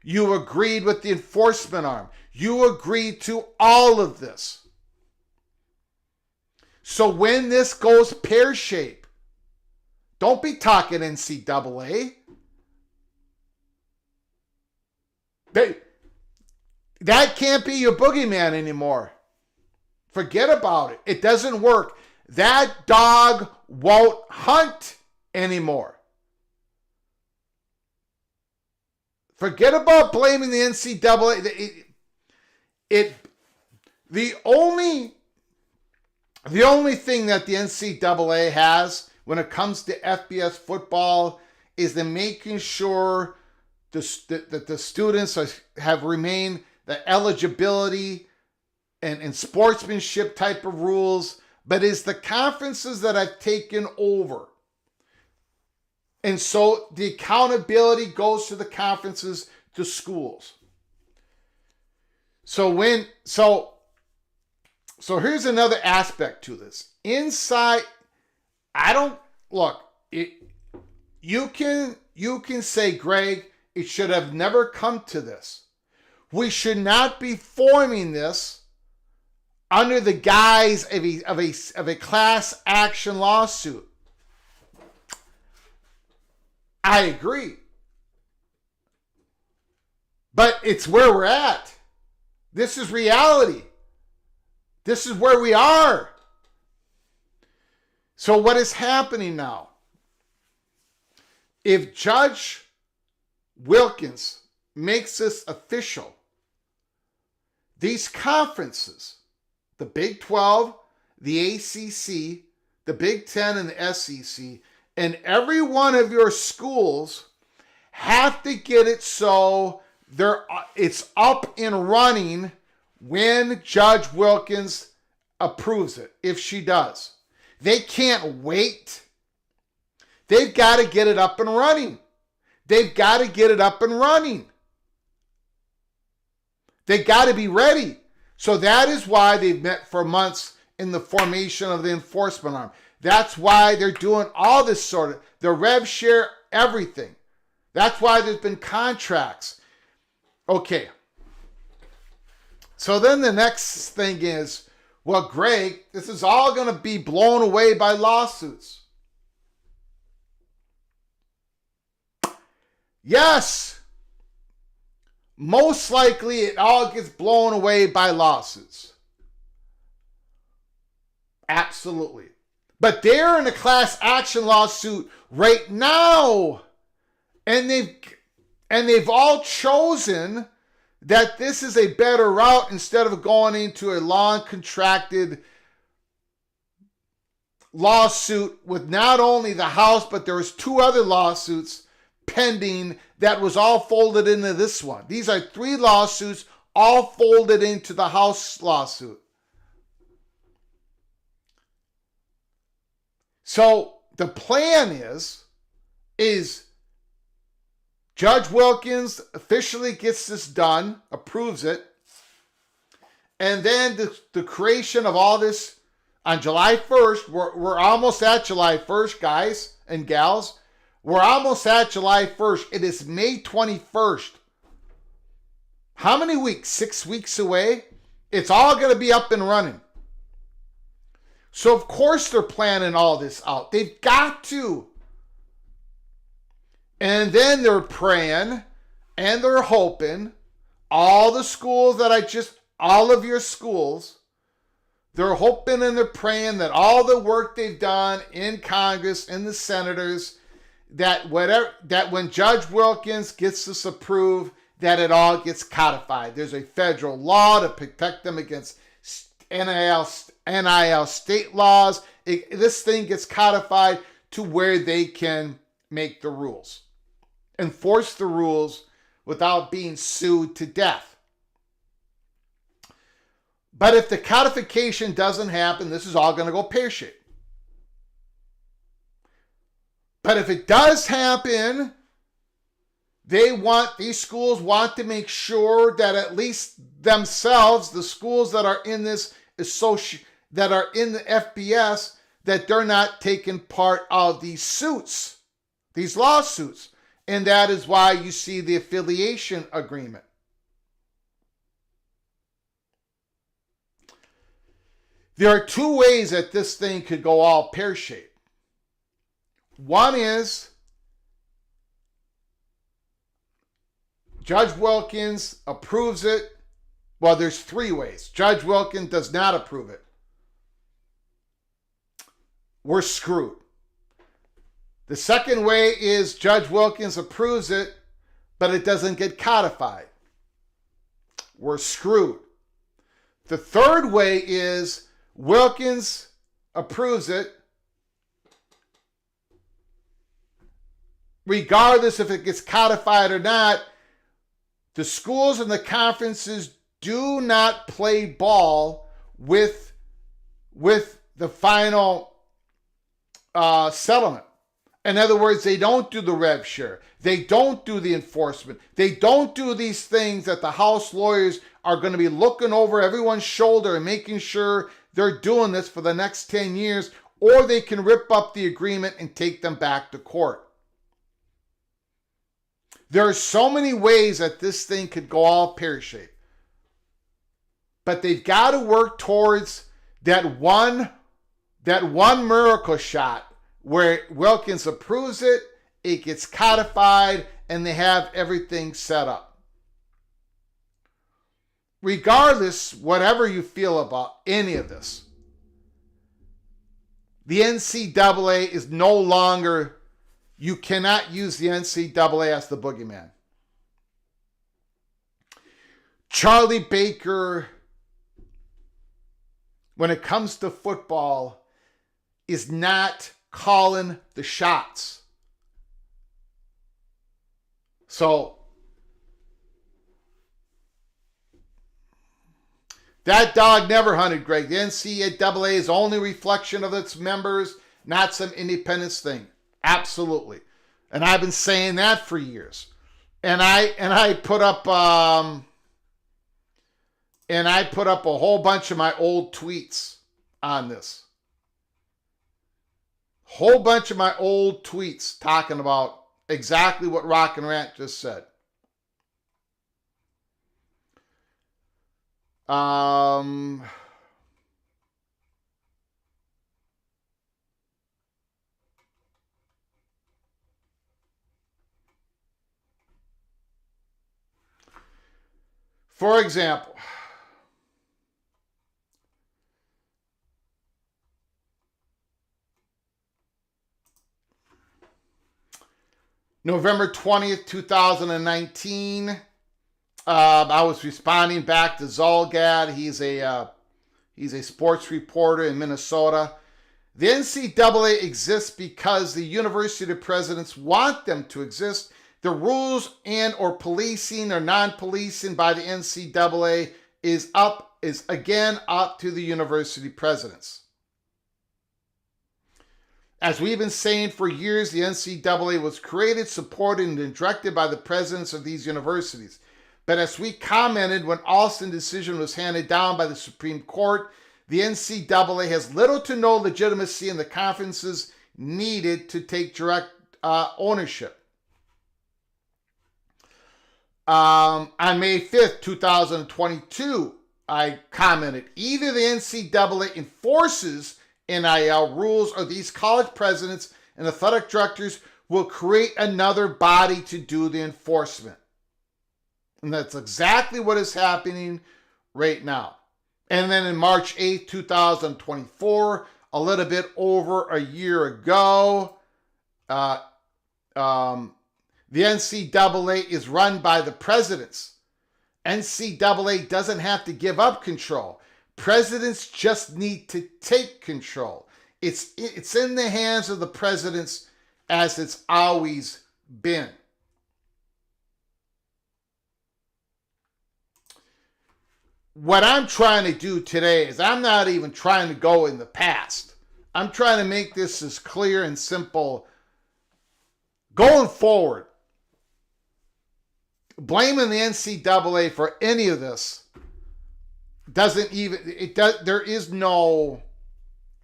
You agreed with the enforcement arm. You agreed to all of this. So when this goes pear-shaped, don't be talking NCAA. That can't be your boogeyman anymore. Forget about it. It doesn't work. That dog won't hunt anymore. Forget about blaming the NCAA. The only thing that the NCAA has when it comes to FBS football is the making sure that the students have remained the eligibility and sportsmanship type of rules, but it's the conferences that have taken over. And so the accountability goes to the conferences, to schools. So here's another aspect to this. Inside, you can say, Greg, it should have never come to this. We should not be forming this under the guise of a class action lawsuit. I agree. But it's where we're at. This is reality. This is where we are. So what is happening now? If Judge Wilkins makes this official, these conferences, the Big 12, the ACC, the Big 10, and the SEC, and every one of your schools have to get it so it's up and running when Judge Wilkins approves it, if she does. They can't wait. They've got to get it up and running. They've got to get it up and running. They got to be ready. So that is why they've met for months in the formation of the enforcement arm. That's why they're doing all this sort of, the rev share, everything. That's why there's been contracts. Okay. So then the next thing is, well, Greg, this is all going to be blown away by lawsuits. Yes. Most likely it all gets blown away by lawsuits. Absolutely. But they're in a class action lawsuit right now. And they've all chosen that this is a better route instead of going into a long contracted lawsuit with not only the House, but there was 2 other lawsuits pending that was all folded into this one. These are 3 lawsuits all folded into the House lawsuit. So the plan is Judge Wilkins officially gets this done, approves it, and then the creation of all this on July 1st, we're almost at July 1st, guys and gals. We're almost at July 1st. It is May 21st. How many weeks? 6 weeks away? It's all going to be up and running. So, of course, they're planning all this out. They've got to. And then they're praying and they're hoping all the schools all of your schools, they're hoping and they're praying that all the work they've done in Congress, in the senators, that when Judge Wilkins gets this approved, that it all gets codified. There's a federal law to protect them against NIL state laws. This thing gets codified to where they can make the rules, enforce the rules without being sued to death. But if the codification doesn't happen, this is all going to go pear-shaped. But if it does happen, these schools want to make sure that at least themselves, the schools that are in this that are in the FBS, that they're not taking part of these suits, these lawsuits. And that is why you see the affiliation agreement. There are two ways that this thing could go all pear-shaped. One is Judge Wilkins approves it. Well, there's three ways. Judge Wilkins does not approve it. We're screwed. The second way is Judge Wilkins approves it, but it doesn't get codified. We're screwed. The third way is Wilkins approves it, regardless if it gets codified or not. The schools and the conferences do not play ball with the final settlement. In other words, they don't do the rev share. They don't do the enforcement. They don't do these things that the House lawyers are going to be looking over everyone's shoulder and making sure they're doing this for the next 10 years, or they can rip up the agreement and take them back to court. There are so many ways that this thing could go all pear-shaped. But they've got to work towards that one miracle shot where Wilkins approves it, it gets codified, and they have everything set up. Regardless, whatever you feel about any of this, the NCAA is no longer, you cannot use the NCAA as the boogeyman. Charlie Baker, when it comes to football, is not calling the shots. So that dog never hunted, Greg. The NCAA is only reflection of its members, not some independence thing. Absolutely. And I've been saying that for years. And I put up a whole bunch of my old tweets on this. Whole bunch of my old tweets talking about exactly what Rock and Rant just said. For example, November 20th, 2019, I was responding back to Zolgad. He's a sports reporter in Minnesota. The NCAA exists because the university presidents want them to exist. The rules and or policing or non-policing by the NCAA is again up to the university presidents. As we've been saying for years, the NCAA was created, supported, and directed by the presidents of these universities. But as we commented when Alston's decision was handed down by the Supreme Court, the NCAA has little to no legitimacy in the conferences needed to take direct ownership. On May 5th, 2022, I commented, either the NCAA enforces NIL rules or these college presidents and athletic directors will create another body to do the enforcement. And that's exactly what is happening right now. And then in March 8th, 2024, a little bit over a year ago, the NCAA is run by the presidents. NCAA doesn't have to give up control. Presidents just need to take control. It's in the hands of the presidents as it's always been. what I'm trying to do today is I'm not even trying to go in the past. I'm trying to make this as clear and simple going forward. Blaming the NCAA for any of this there is no,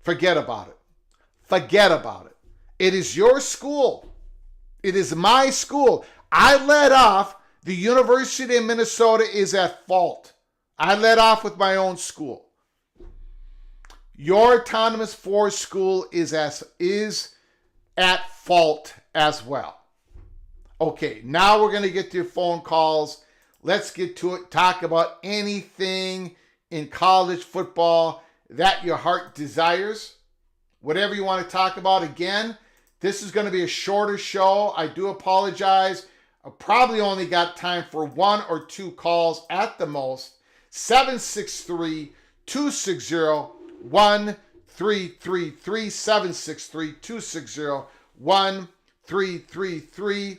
forget about it. Forget about it. It is your school. It is my school. I led off. The University of Minnesota is at fault. I led off with my own school. Your Autonomous Force School is at fault as well. Okay, now we're going to get to your phone calls. Let's get to it. Talk about anything in college football that your heart desires. Whatever you want to talk about. Again, this is going to be a shorter show. I do apologize. I probably only got time for one or two calls at the most. 763-260-1333, 763-260-1333.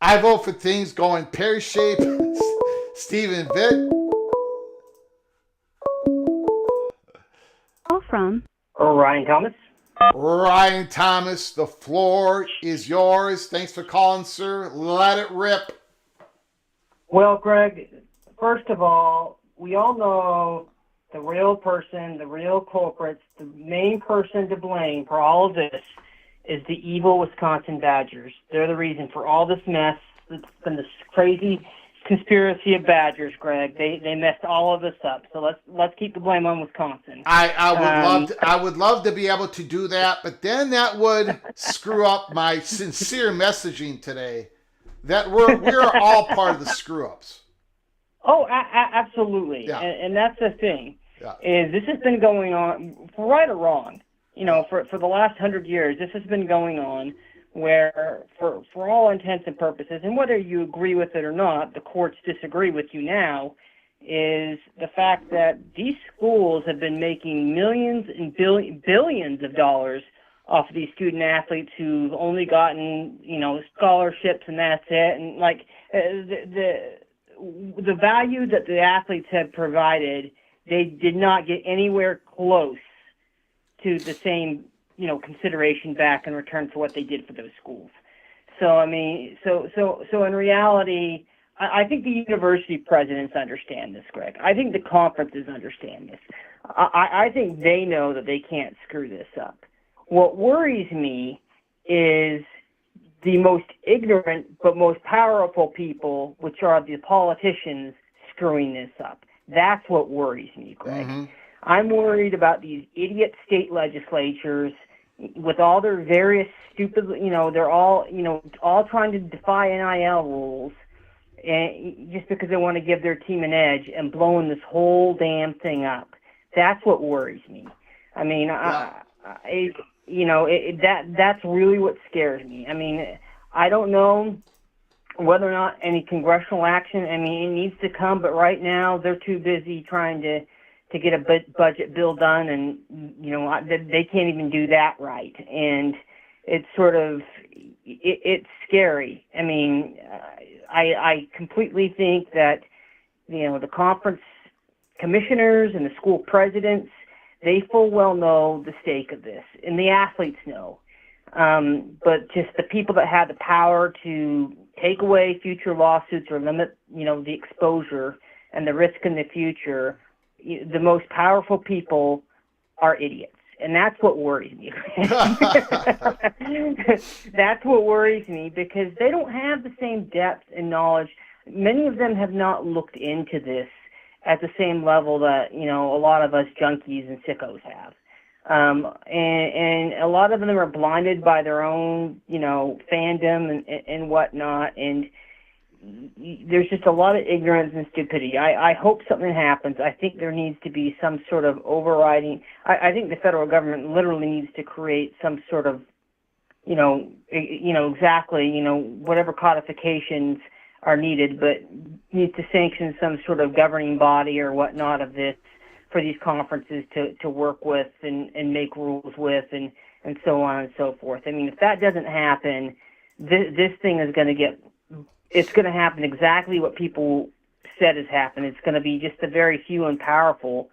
I vote for things going pear-shaped. Stephen Vitt. Call from Ryan Thomas. Ryan Thomas, the floor is yours. Thanks for calling, sir. Let it rip. Well, Greg, first of all, we all know the real person, the real culprits, the main person to blame for all of this is the evil Wisconsin Badgers. They're the reason for all this mess. It's been this crazy conspiracy of Badgers, Greg. They messed all of this up. So let's keep the blame on Wisconsin. I would love to be able to do that, but then that would screw up my sincere messaging today. That we're all part of the screw ups. Oh, absolutely. Yeah. And that's the thing. Yeah. Is this has been going on, for right or wrong, for the last 100 years, this has been going on where, for all intents and purposes, and whether you agree with it or not, the courts disagree with you now, is the fact that these schools have been making millions and billions of dollars off of these student athletes who've only gotten, scholarships and that's it. And the value that the athletes have provided, they did not get anywhere close to the same, consideration back in return for what they did for those schools. So, so in reality, I think the university presidents understand this, Greg. I think the conferences understand this. I think they know that they can't screw this up. What worries me is the most ignorant but most powerful people, which are the politicians, screwing this up. That's what worries me, Greg. Mm-hmm. I'm worried about these idiot state legislatures with all their various stupid, they're all, all trying to defy NIL rules, and just because they want to give their team an edge and blowing this whole damn thing up. That's what worries me. I mean, that's really what scares me. I mean, I don't know whether or not any congressional action, it needs to come, but right now they're too busy trying to get a budget bill done, and, they can't even do that right. And it's sort of, it's scary. I mean, I completely think that, the conference commissioners and the school presidents, they full well know the stake of this, and the athletes know. But just the people that have the power to take away future lawsuits or limit, the exposure and the risk in the future, the most powerful people are idiots. And that's what worries me. That's what worries me, because they don't have the same depth and knowledge. Many of them have not looked into this at the same level that, a lot of us junkies and sickos have. And a lot of them are blinded by their own, fandom and whatnot. And there's just a lot of ignorance and stupidity. I hope something happens. I think there needs to be some sort of overriding. I think the federal government literally needs to create some sort of, exactly, whatever codifications are needed, but needs to sanction some sort of governing body or whatnot of this for these conferences to work with and make rules with and so on and so forth. I mean, if that doesn't happen, this thing is going to it's going to happen exactly what people said has happened. It's going to be just the very few and powerful.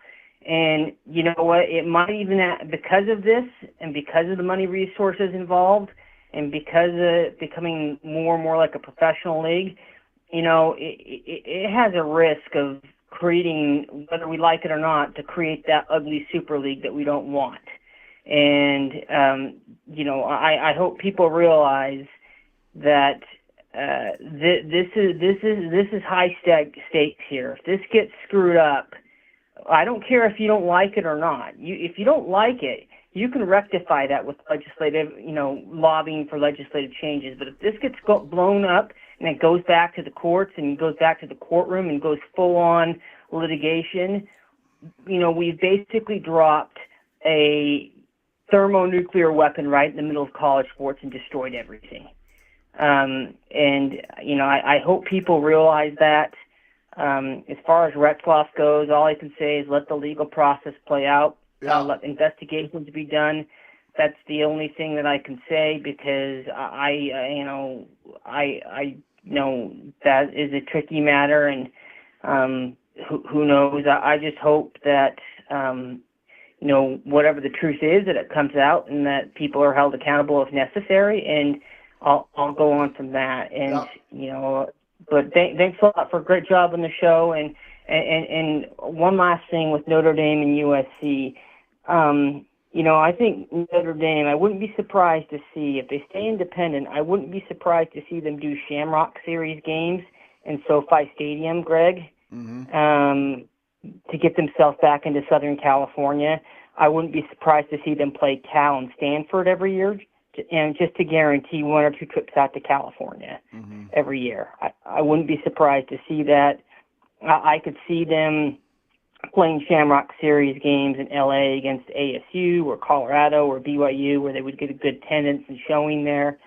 And you know what? It might even, because of this and because of the money resources involved and because of it becoming more and more like a professional league, you know, it has a risk of creating, whether we like it or not, to create that ugly super league that we don't want. And, you know, I hope people realize that this is high stakes here. If this gets screwed up, I don't care if you don't like it or not. If you don't like it, you can rectify that with legislative, you know, lobbying for legislative changes. But if this gets blown up and it goes back to the courts and goes back to the courtroom and goes full-on litigation, you know, we've basically dropped a thermonuclear weapon right in the middle of college sports and destroyed everything. And, you know, I hope people realize that. As far as Retzloff goes, all I can say is let the legal process play out. Yeah. Let investigations be done. That's the only thing that I can say, because I know that is a tricky matter, and who knows? I just hope that you know, whatever the truth is, that it comes out and that people are held accountable if necessary, and I'll go on from that. And Yeah. you know, but thanks a lot for a great job on the show. And one last thing with Notre Dame and USC. You know, I think Notre Dame, I wouldn't be surprised to see, if they stay independent, I wouldn't be surprised to see them do Shamrock Series games in SoFi Stadium, Greg, to get themselves back into Southern California. I wouldn't be surprised to see them play Cal and Stanford every year, and just to guarantee 1 or 2 trips out to California every year. I wouldn't be surprised to see that. I could see them playing Shamrock Series games in LA against ASU or Colorado or BYU, where they would get a good attendance and showing there.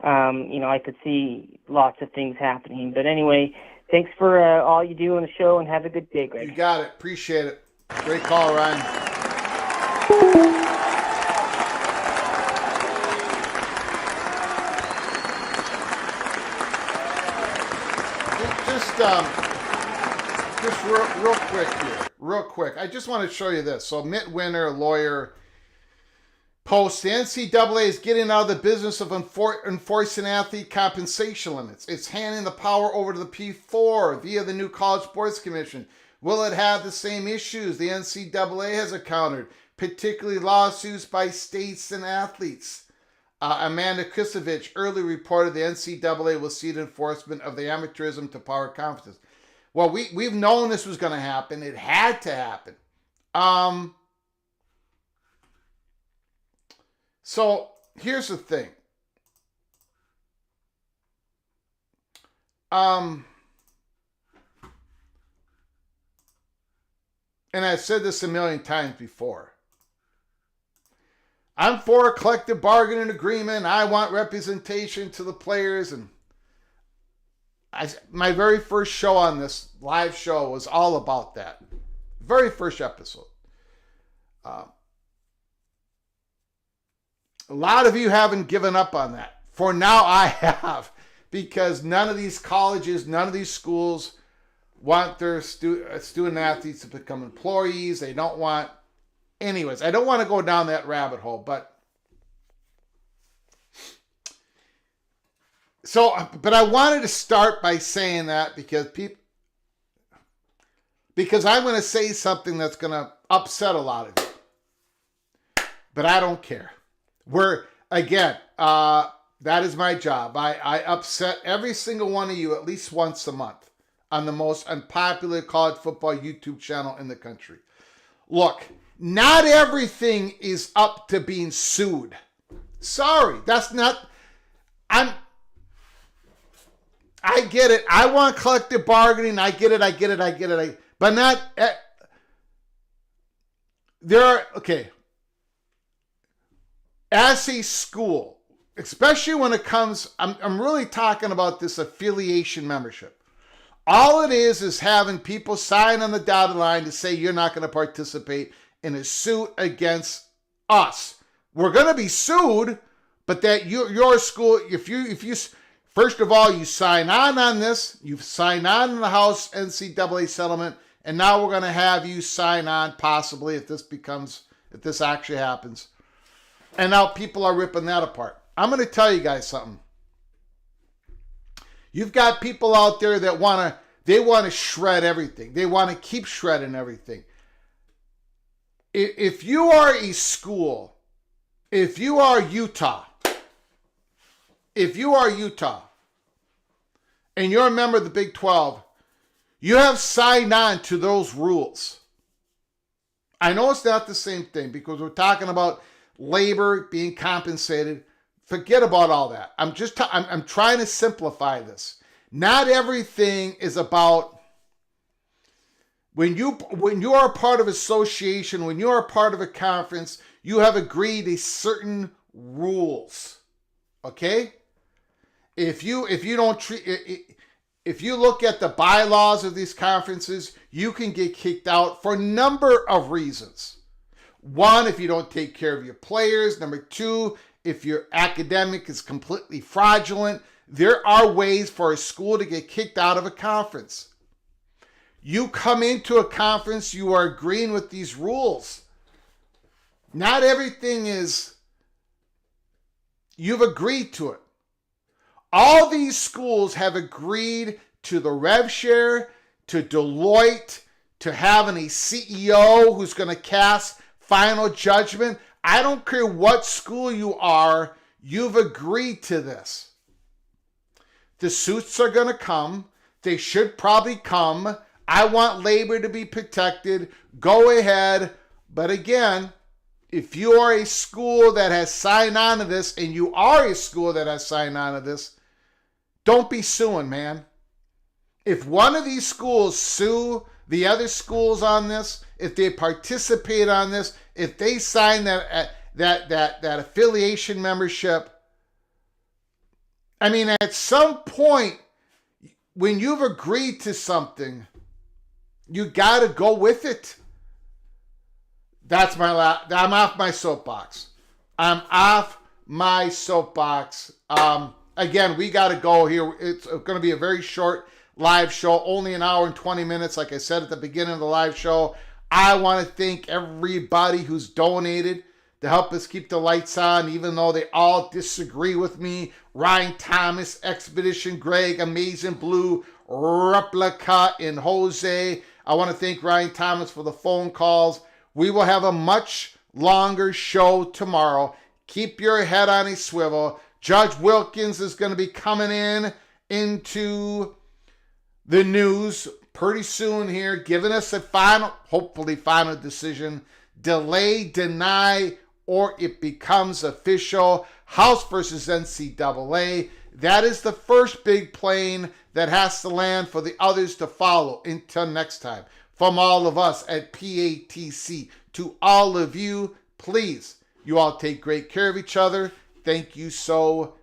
You know, I could see lots of things happening. But anyway, thanks for all you do on the show, and have a good day, Greg. You got it. Appreciate it. Great call, Ryan. Just real quick here. Real quick. I just want to show you this. So Mitt Winter, lawyer, posts, the NCAA is getting out of the business of enforcing athlete compensation limits. It's handing the power over to the P4 via the new College Sports Commission. Will it have the same issues the NCAA has encountered, particularly lawsuits by states and athletes? Amanda Krisovich earlier reported the NCAA will cede enforcement of the amateurism to power conferences. Well, we've known this was going to happen. It had to happen. So here's the thing. And I've said this a million times before. I'm for a collective bargaining agreement. I want representation to the players. And my very first show on this live show was all about that. Very first episode. A lot of you haven't given up on that. For now, I have. Because none of these colleges, none of these schools want their student athletes to become employees. They don't want... Anyways, I don't want to go down that rabbit hole, but... But I wanted to start by saying that because I'm going to say something that's going to upset a lot of you. But I don't care. That is my job. I upset every single one of you at least once a month on the most unpopular college football YouTube channel in the country. Look, not everything is up to being sued. Sorry, that's not... I get it. I want collective bargaining. I get it. But not... okay. As a school, especially when it comes, I'm really talking about this affiliation membership. All it is having people sign on the dotted line to say you're not going to participate in a suit against us. We're going to be sued, but that your school, if you first of all, you sign on this, you sign on in the House NCAA settlement, and now we're going to have you sign on possibly if this actually happens. And now people are ripping that apart. I'm going to tell you guys something. You've got people out there that want to shred everything. They want to keep shredding everything. If you are a school, if you are Utah, and you're a member of the Big 12, you have signed on to those rules. I know it's not the same thing because we're talking about labor being compensated. Forget about all that. I'm trying to simplify this. Not everything is about when you are a part of association, when you are a part of a conference, you have agreed to certain rules. Okay? If you look at the bylaws of these conferences, you can get kicked out for a number of reasons. One, if you don't take care of your players. Number two, if your academic is completely fraudulent. There are ways for a school to get kicked out of a conference. You come into a conference, you are agreeing with these rules. Not everything is, you've agreed to it. All these schools have agreed to the rev share, to Deloitte, to having a CEO who's going to cast final judgment. I don't care what school you are, you've agreed to this. The suits are going to come. They should probably come. I want labor to be protected. Go ahead. But again, if you are a school that has signed on to this, and you are a school that has signed on to this, don't be suing, man. If one of these schools sue the other schools on this, if they participate on this, if they sign that affiliation membership, I mean, at some point, when you've agreed to something, you got to go with it. That's I'm off my soapbox. Again, we got to go here. It's going to be a very short live show, only an hour and 20 minutes. Like I said at the beginning of the live show, I want to thank everybody who's donated to help us keep the lights on, even though they all disagree with me. Ryan Thomas, Expedition Greg, Amazing Blue, Replica, and Jose. I want to thank Ryan Thomas for the phone calls. We will have a much longer show tomorrow. Keep your head on a swivel. Judge Wilkins is going to be coming into the news pretty soon here, giving us a hopefully final decision. Delay, deny, or it becomes official. House versus NCAA. That is the first big plane that has to land for the others to follow. Until next time, from all of us at PATC, to all of you, please, you all take great care of each other. Thank you so